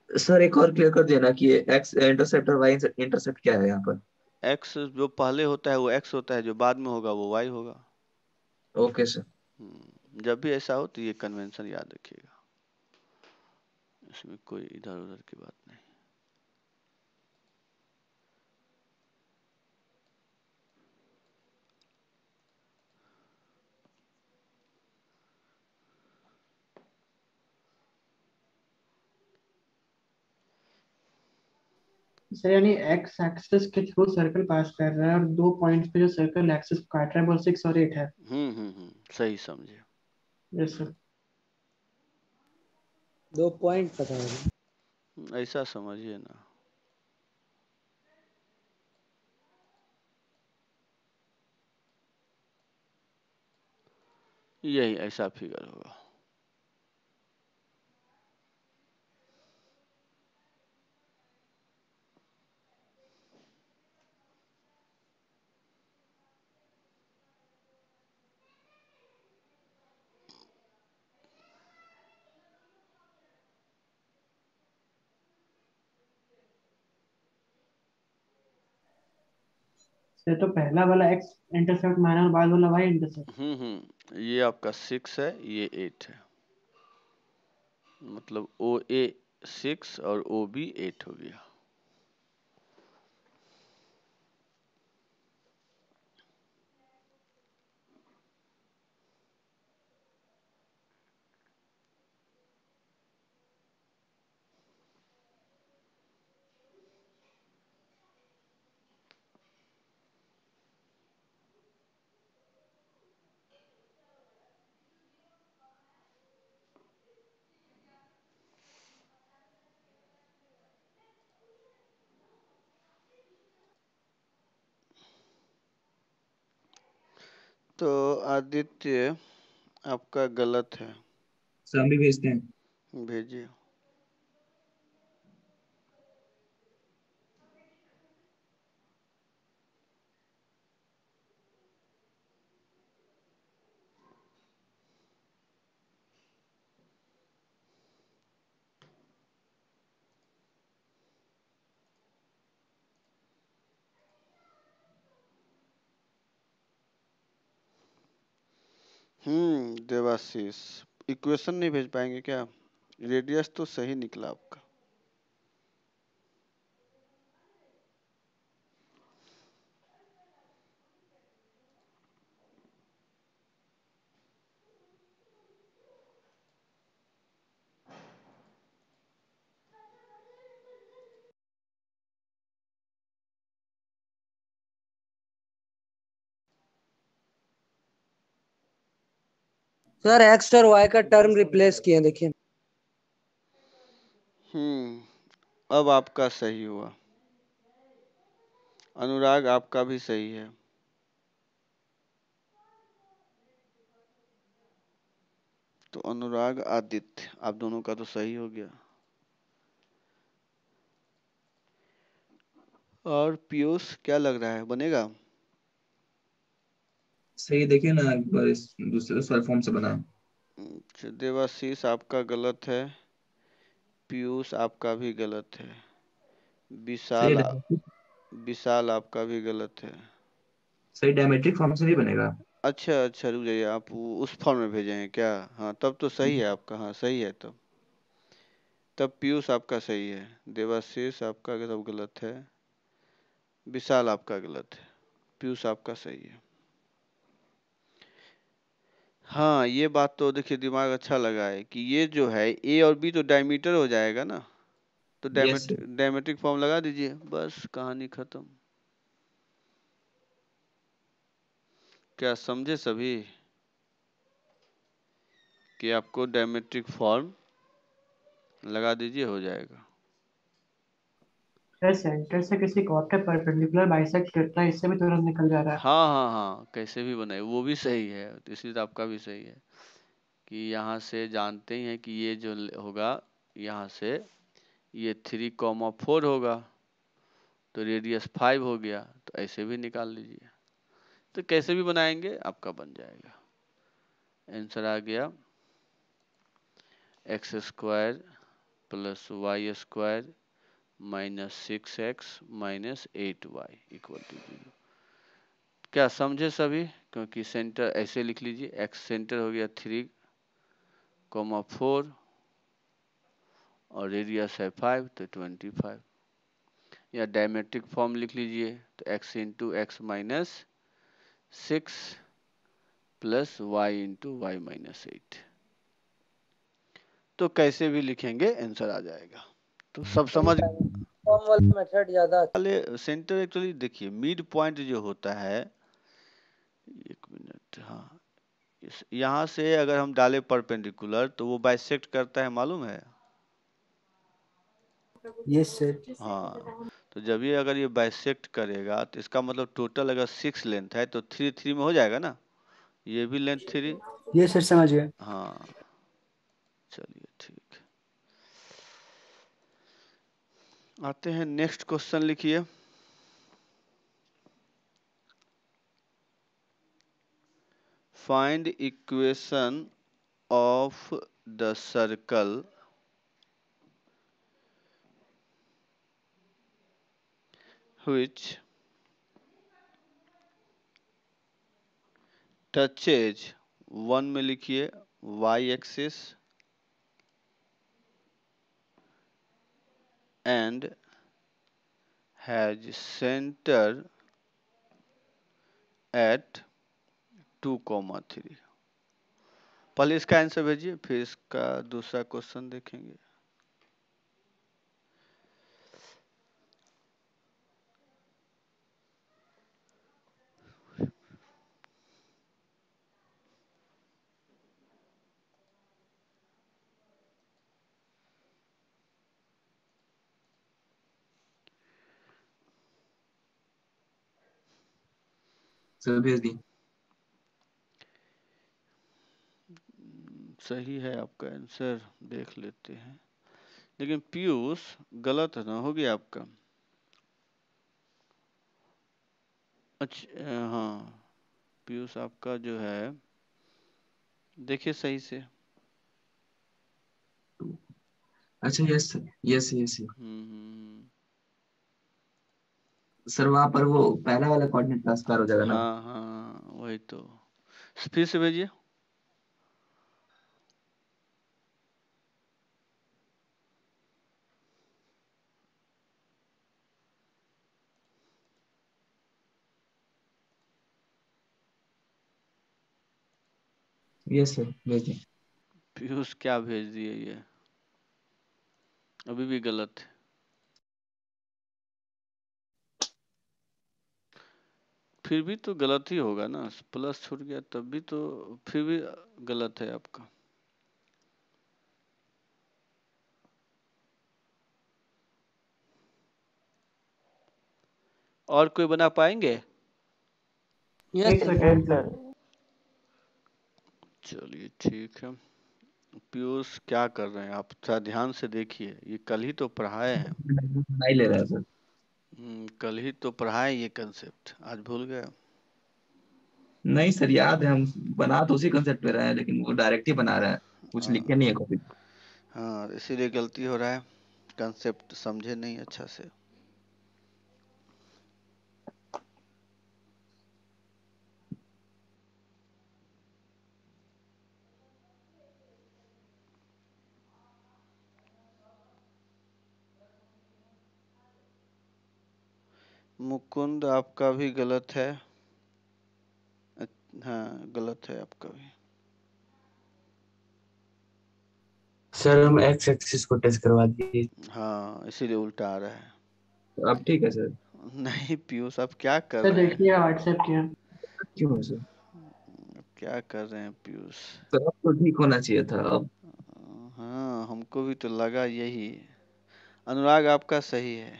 सर एक और क्लियर कर देना कि एक्स इंटरसेप्ट और वाई इंटरसेप्ट क्या है यहाँ पर। एक्स जो पहले होता है वो एक्स होता है, जो बाद में होगा वो वाई होगा। Okay sir. जब भी ऐसा हो तो ये कन्वेंशन याद रखिएगा, इसमें कोई इधर उधर की बात नहीं। सर यानी एक्स एक्सिस के थ्रू सर्कल पास कर रहा है और 2 पॉइंट्स पे जो सर्कल एक्सिस काट रहा है वो 6 और 8 है। सही समझे। Yes sir. 2 पॉइंट पता है। ऐसा समझिए ना। यही ऐसा फिगर होगा। ये तो पहला वाला एक्स इंटरसेप्ट माइनस बाद वाला वाई इंटरसेप्ट। ये आपका 6 है, ये 8 है, मतलब ओ ए 6 और ओ बी 8 हो गया। तो आदित्य आपका गलत है, सर हम भी भेजते हैं। भेजिए। देवाशीष इक्वेशन नहीं भेज पाएंगे क्या? रेडियस तो सही निकला आपका। सर एक्स और वाई का टर्म रिप्लेस किए, देखिए। अब आपका सही हुआ। अनुराग आपका भी सही है। तो अनुराग आदित्य आप दोनों का तो सही हो गया। और पीयूष क्या लग रहा है, बनेगा? सही देखिए ना, एक बार इस दूसरे फॉर्म से बना। अच्छा, देवाशीष आपका गलत है, पीयूष आपका भी गलत है, सही विशाल विशाल आपका भी गलत है। सही डायमेट्रिक फॉर्म से नहीं बनेगा। अच्छा अच्छा, रुक जाइए, आप उस फॉर्म में भेजे हैं क्या? हाँ तब तो सही है आपका, हाँ सही है। तब पीयूष आपका सही है, देवाशीष आपका सब गलत है, विशाल आपका गलत है, पीयूष आपका सही है। हाँ ये बात तो देखिए दिमाग अच्छा लगा है कि ये जो है ए और बी तो डायमीटर हो जाएगा ना, तो यस सर। डायमेट्रिक फॉर्म लगा दीजिए, बस कहानी खत्म। क्या समझे सभी कि आपको डायमेट्रिक फॉर्म लगा दीजिए, हो जाएगा। सर सेंटर से किसी कॉर्ड का परपेंडिकुलर बाइसेक्ट करता है, इससे भी तुरंत निकल जा रहा है। हाँ हाँ हाँ, कैसे भी बनाए वो भी सही है, तो इसलिए तो आपका भी सही है कि यहाँ से जानते ही हैं कि ये जो होगा यहाँ से ये 3,4 होगा, तो रेडियस 5 हो गया, तो ऐसे भी निकाल लीजिए। तो कैसे भी बनाएंगे आपका बन जाएगा। आंसर आ गया x² plus y² minus 6x minus 8y equal to 0। क्या समझे सभी? क्योंकि सेंटर ऐसे लिख लीजिए, x सेंटर हो गया 3,4 और रेडियस है 5, तो 25। या डायमेट्रिक फॉर्म लिख लीजिए, तो x into x minus 6 plus y into y minus 8। तो कैसे भी लिखेंगे आंसर आ जाएगा। तो सब समझ फॉर्म वाला मेथड ज्यादा वाले सेंटर एक्चुअली देखिए मिड पॉइंट जो होता है, एक मिनट, हाँ यहाँ से अगर हम डाले परपेंडिकुलर तो वो बाइसेक्ट करता है, मालूम है? Yes sir. हाँ, तो जब ये अगर ये बाइसेक्ट करेगा तो इसका मतलब टोटल अगर 6 लेंथ है तो 3 3 में हो जाएगा ना, ये भी लेंथ 3 ये सर समझ गए। हाँ चलिए ठीक। आते हैं नेक्स्ट क्वेश्चन, लिखिए। Find equation of the circle which touches 1 में लिखिए y axis and has center at 2,3। पहले इसका आंसर भेजिए, फिर इसका दूसरा क्वेश्चन देखेंगे। सर भेज दी। सही है आपका आंसर, देख लेते हैं। लेकिन पीयूष गलत है ना, हो गया आपका। अच्छा हाँ, पीयूष आपका जो है देखिए सही से। अच्छा यस यस यस हम्म। सर, वहां पर वो पहला वाला कोऑर्डिनेट ट्रांसफर हो जाएगा ना? हाँ हाँ वही तो, फिर से भेजिए। यस सर भेज दी। पीयूष क्या भेज दिए ये, अभी भी गलत है। फिर भी तो गलत ही होगा ना, प्लस छूट गया तब भी तो, फिर भी गलत है आपका। और कोई बना पाएंगे? एक यस सर। Second sir. चलिए ठीक है। पीयूष क्या कर रहे हैं आप, थोड़ा ध्यान से देखिए, ये कल ही तो पढ़ाए हैं। नहीं ले रहा है सर। कल ही तो पढ़ाए ये कंसेप्ट, आज भूल गए। नहीं सर, याद है, हम बना तो उसी कंसेप्ट पे रहे हैं, लेकिन वो डायरेक्ट ही बना रहा है, कुछ हाँ लिखे नहीं है कॉपी। हाँ, इसीलिए गलती हो रहा है, कंसेप्ट समझे नहीं अच्छा से। मुकुंद आपका भी गलत है। हाँ गलत है आपका भी। सर हम एक्स एक्सिस को टच करवा दिए। हाँ इसीलिए उल्टा आ रहा है। अब ठीक है सर। नहीं पीयूष आप क्या कर सर रहे हैं, देखिए व्हाट्सएप किया। क्यों है सर? क्या कर रहे हैं पीयूष? सर अब तो ठीक होना चाहिए था अब। हाँ हमको भी तो लगा यही। अनुराग आपका सही है,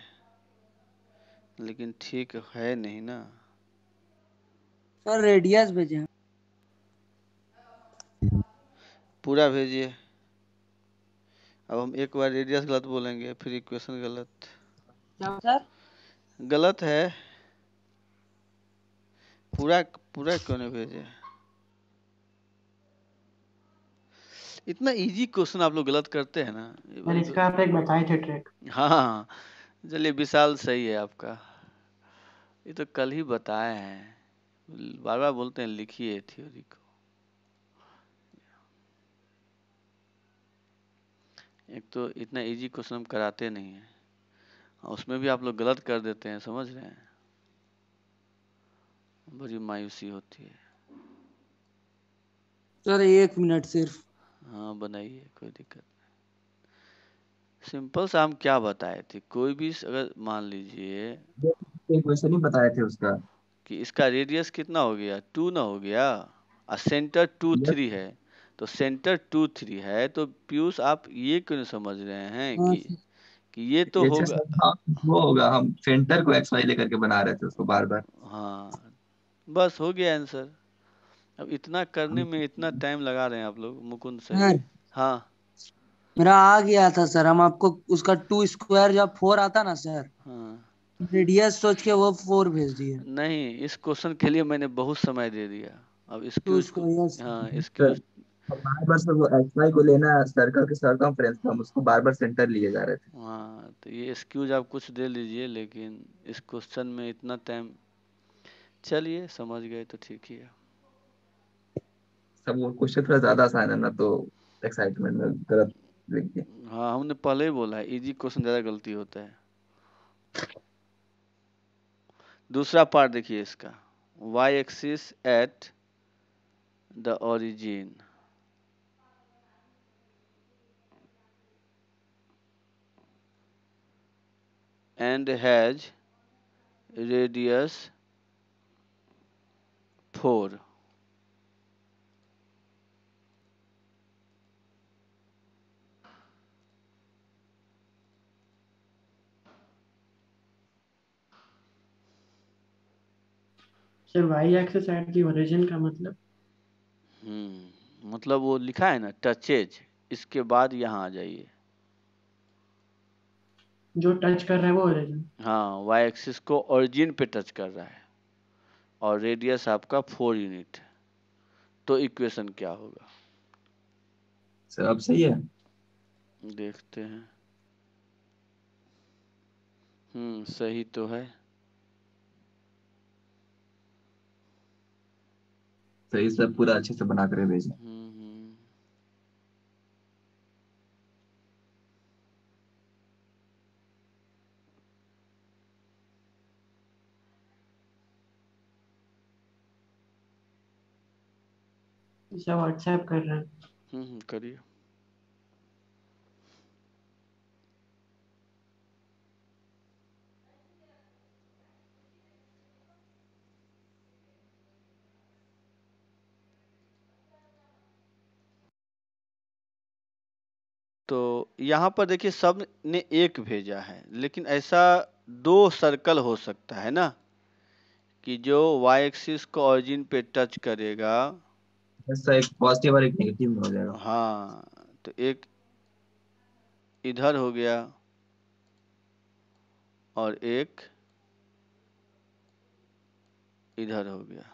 लेकिन ठीक है नहीं ना। सर रेडियस भेजे। पूरा भेजिए। अब हम एक बार रेडियस गलत बोलेंगे, फिर इक्वेशन गलत। क्या सर? गलत है, पूरा पूरा क्यों नहीं भेजे? इतना इजी क्वेश्चन आप लोग गलत करते हैं ना, ये सर बड़ी इसका आप एक बताए थे ट्रिक। हाँ चलिए विशाल सही है आपका, ये तो कल ही बताए हैं, बार बार बोलते हैं लिखिए थ्योरी को। एक तो इतना इजी क्वेश्चन हम कराते नहीं हैं, और उसमें भी आप लोग गलत कर देते हैं, समझ रहे हैं, बड़ी मायूसी होती है। सर 1 मिनट सिर्फ। हाँ बनाइए, कोई दिक्कत नहीं। सिंपल सा हम क्या बताए थे, कोई भी अगर मान लीजिए क्वेश्चन ही बताए थे उसका। कि इसका रेडियस कितना हो गया, 2 ना हो गया, और सेंटर 2 यस 3 है, तो सेंटर 2 3 है, तो पीयूष आप ये क्यों नहीं समझ रहे हैं हाँ कि सर। ये तो अच्छा होगा। सर, हाँ वो होगा, हम सेंटर को एक्स वाई लेकर के बना रहे थे उसको बार बार। हाँ बस हो गया आंसर। अब इतना करने में इतना टाइम लगा रहे हैं आप लोग, मुकुंद सर। सर हाँ मेरा आ गया था सर, हम आपको उसका 2 स्क्वायर जब 4 आता ना सर, हाँ, रेडियस सोच के वो 4 भेज दिए। नहीं इस क्वेश्चन के लिए मैंने बहुत समय दे दिया। अब टू एक्सक्यूज, स्क्वायर हाँ सर एक्सक्यूज, अब बार बार से वो XY को लेना सर्कल के सर्कमफ्रेंस का, हम उसको बार बार सेंटर लिए जा रहे थे। हाँ तो ये एक्सक्यूज आप कुछ दे लीजिए, लेकिन इस क्वेश्चन में इतना टाइम, चलिए समझ गए तो ठीक ही है। सब वो क्वेश्चन थोड़ा ज्यादा आसान है ना, तो एक्साइटमेंट में गलत लिख दिया। हाँ हमने पहले ही बोला है इजी क्वेश्चन ज़्यादा गलती होता है। दूसरा पार्ट देखिए इसका, y axis at the origin and has radius 4. Sir y axis at the origin का मतलब? मतलब वो लिखा है ना टचेज, इसके बाद यहाँ आ जाइए। जो टच कर रहा है वो ओरिजिन? हाँ y एक्सिस को ओरिजिन पे टच कर रहा है और रेडियस आपका 4 यूनिट है, तो इक्वेशन क्या होगा सर अब सही है। देखते हैं। सही तो है। सही, सब पूरा अच्छे से बना कर भेजा। हम्म इसे व्हाट्सएप कर रहे हैं। करिए। तो यहाँ पर देखिए सब ने एक भेजा है, लेकिन ऐसा 2 सर्कल हो सकता है ना कि जो y एक्सिस को ऑरिजिन पे टच करेगा। ऐसा एक पॉजिटिव और एक नेगेटिव में हो जाएगा। हाँ तो एक इधर हो गया और एक इधर हो गया,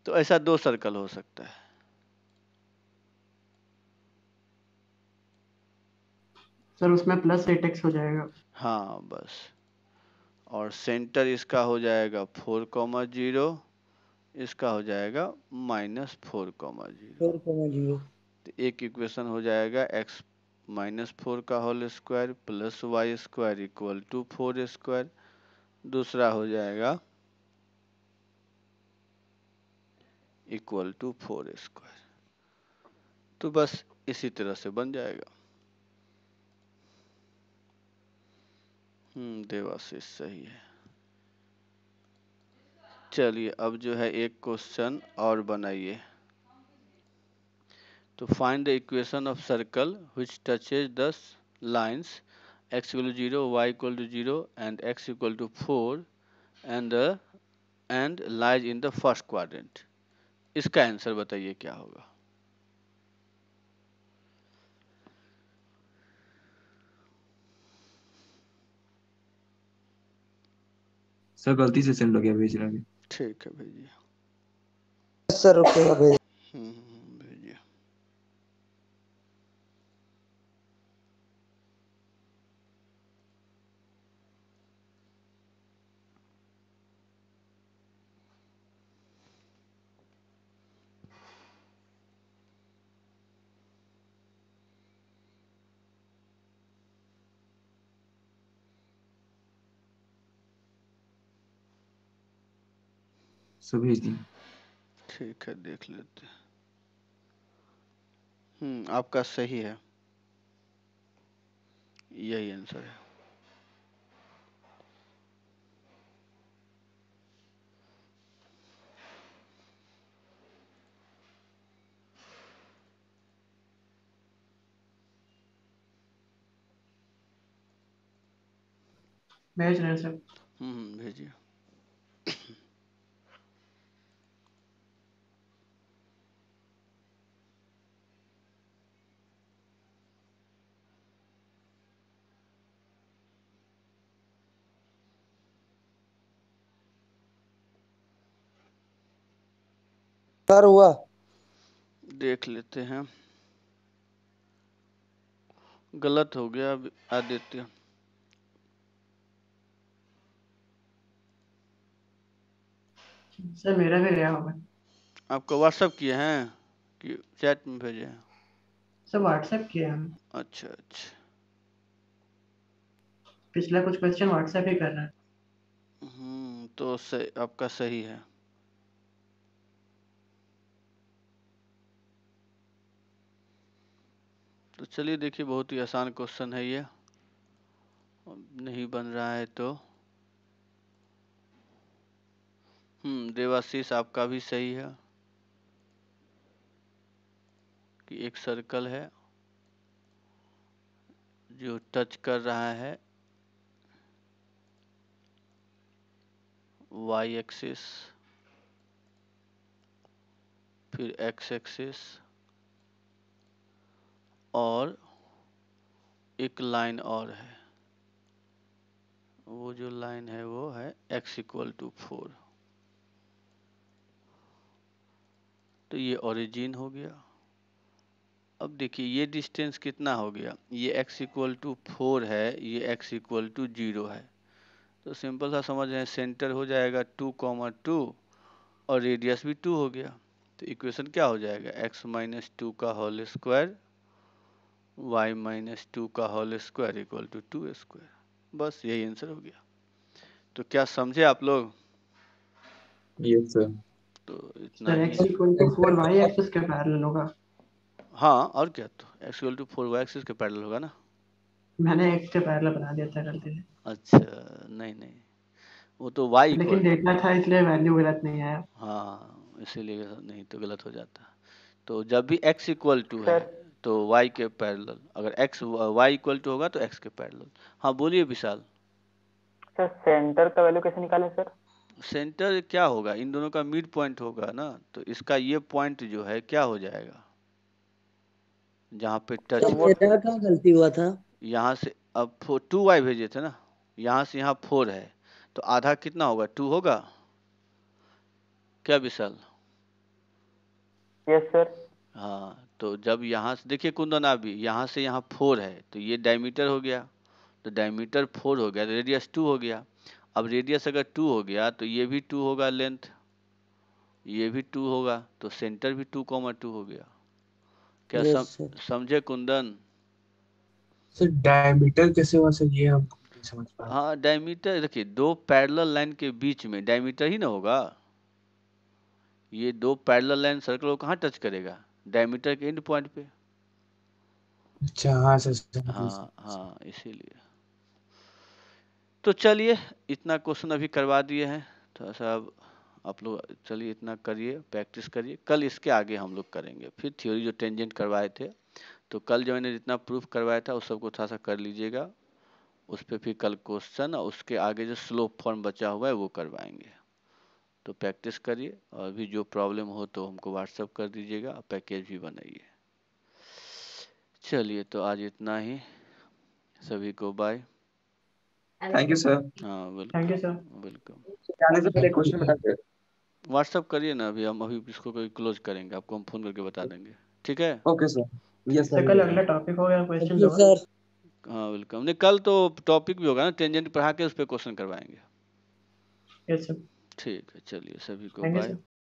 तो ऐसा 2 सर्कल हो सकता है। सर उसमें प्लस 8x हो जाएगा। हाँ बस, और सेंटर इसका हो जाएगा 4,0, इसका हो जाएगा -4,0। 4,0। तो एक इक्वेशन हो जाएगा x -4 का whole square plus y square equal to 4 square. दूसरा हो जाएगा इक्वल टू 4 स्क्वायर। तो बस इसी तरह से बन जाएगा। देवाशीष सही है। चलिए अब जो है एक क्वेश्चन और बनाइए। तो find the equation of circle which touches the lines x equal to 0, y equal to 0 and x equal to 4 and lies in the first quadrant। इसका आंसर बताइए क्या होगा। सर गलती से सेंड हो गया, भेज रहा है। ठीक है भेजिए। सर रुपये भेज। भेजिए। सो भेज दी। ठीक है देख लेते हैं। आपका सही है, यही आंसर है। भेज रहे हैं सर। भेजिए। सर हुआ। देख लेते हैं। गलत हो गया, अब आदित्य। सर मेरा भी गया होगा। आपको व्हाट्सएप किए हैं कि चैट में भेजे हैं? सर व्हाट्सएप किया हम, अच्छा अच्छा। पिछला कुछ क्वेश्चन व्हाट्सएप ही कर रहा है। तो आपका सही है। तो चलिए देखिए, बहुत ही आसान क्वेश्चन है ये। नहीं बन रहा है तो देवाशीष आपका भी सही है कि एक सर्कल है जो टच कर रहा है वाई एक्सिस, फिर एक्स एक्सिस, और एक लाइन और है। वो जो लाइन है वो है x = 4। तो ये ओरिजिन हो गया। अब देखिए ये डिस्टेंस कितना हो गया, ये x = 4 है, ये x = 0 है। तो सिंपल सा समझ रहे हैं, सेंटर हो जाएगा 2, 2 और रेडियस भी 2 हो गया। तो इक्वेशन क्या हो जाएगा, x - 2 का होल स्क्वायर y - 2 का होल स्क्वायर = 2²। बस यही आंसर हो गया। तो क्या समझे आप लोग? Yes sir. तो इतना सर ही एक्स है। इक्वल टू 4 वाई एक्सिस के पैरेलल होगा। हाँ और क्या, तो x = 4 y एक्सिस के पैरेलल होगा ना। मैंने एक्स के पैरेलल बना दिया था गलती से, अच्छा नहीं नहीं, वो तो y लेकिन इक्वल, देखना था इसलिए वैल्यू गलत नहीं आया। हाँ इसीलिए, नहीं तो गलत हो जाता। तो जब भी x = है सर तो y के पैरेलल, अगर y = होगा तो x के पैरेलल। हाँ बोलिए विशाल। सर सेंटर का वैल्यू कैसे निकालें सर? सेंटर क्या होगा, इन दोनों का मिड पॉइंट होगा ना। तो इसका ये पॉइंट जो है क्या हो जाएगा, जहाँ पे टच, सर मेरा क्या गलती हुआ था? यहाँ से अब 2y भेजे थे ना, यहाँ से यहाँ 4 है, तो आधा कितना होगा, 2 होगा क्या विशाल? Yes sir. हाँ, तो जब यहाँ से देखिए कुंदन, अभी यहाँ से यहाँ 4 है तो ये डायमीटर हो गया, तो डायमीटर 4 हो गया तो रेडियस 2 हो गया। अब रेडियस अगर 2 हो गया तो ये भी 2 होगा, लेंथ ये भी 2 होगा, तो सेंटर भी 2, 2 हो गया। क्या यस सर। समझे कुंदन? सर डायमीटर कैसे हुआ सर, ये हम नहीं समझ पा रहे। हाँ डायमीटर, देखिए दो पैरेलल लाइन के बीच में डायमीटर ही ना होगा। ये दो पैरेलल लाइन सर्कल को कहाँ टच करेगा, डायमीटर के एंड पॉइंट पे। अच्छा हाँ सर समझ गए हाँ सर। हाँ इसीलिए। तो चलिए इतना क्वेश्चन अभी करवा दिए हैं, थोड़ा सा अब आप लोग चलिए इतना करिए, प्रैक्टिस करिए। कल इसके आगे हम लोग करेंगे फिर थ्योरी जो टेंजेंट करवाए थे। तो कल जो मैंने जितना प्रूफ करवाया था उस सबको थोड़ा सा कर लीजिएगा, उस पर फिर कल क्वेश्चन, और उसके आगे जो स्लोप फॉर्म बचा हुआ है वो करवाएंगे। तो प्रैक्टिस करिए, और भी जो प्रॉब्लम हो तो हमको व्हाट्सअप कर दीजिएगा, पैकेज भी बनाइए। चलिए तो आज इतना ही, सभी को बाय। Thank you sir. हाँ thank you welcome sir. Welcome. जाने से पहले क्वेश्चन बता दे। व्हाट्सअप करिए ना, अभी हम अभी इसको कोई क्लोज करेंगे, आपको हम फोन करके बता देंगे, ठीक है? Okay sir. Yes sir sir. कल अगला टॉपिक हो गया क्वेश्चन यस सर। हाँ वेलकम। नहीं कल तो टॉपिक भी होगा ना, टेंजेंट पढ़ा के उस पर क्वेश्चन करवाएंगे। Yes sir. ठीक है, चलिए सभी को थैंक यू बाय। सर।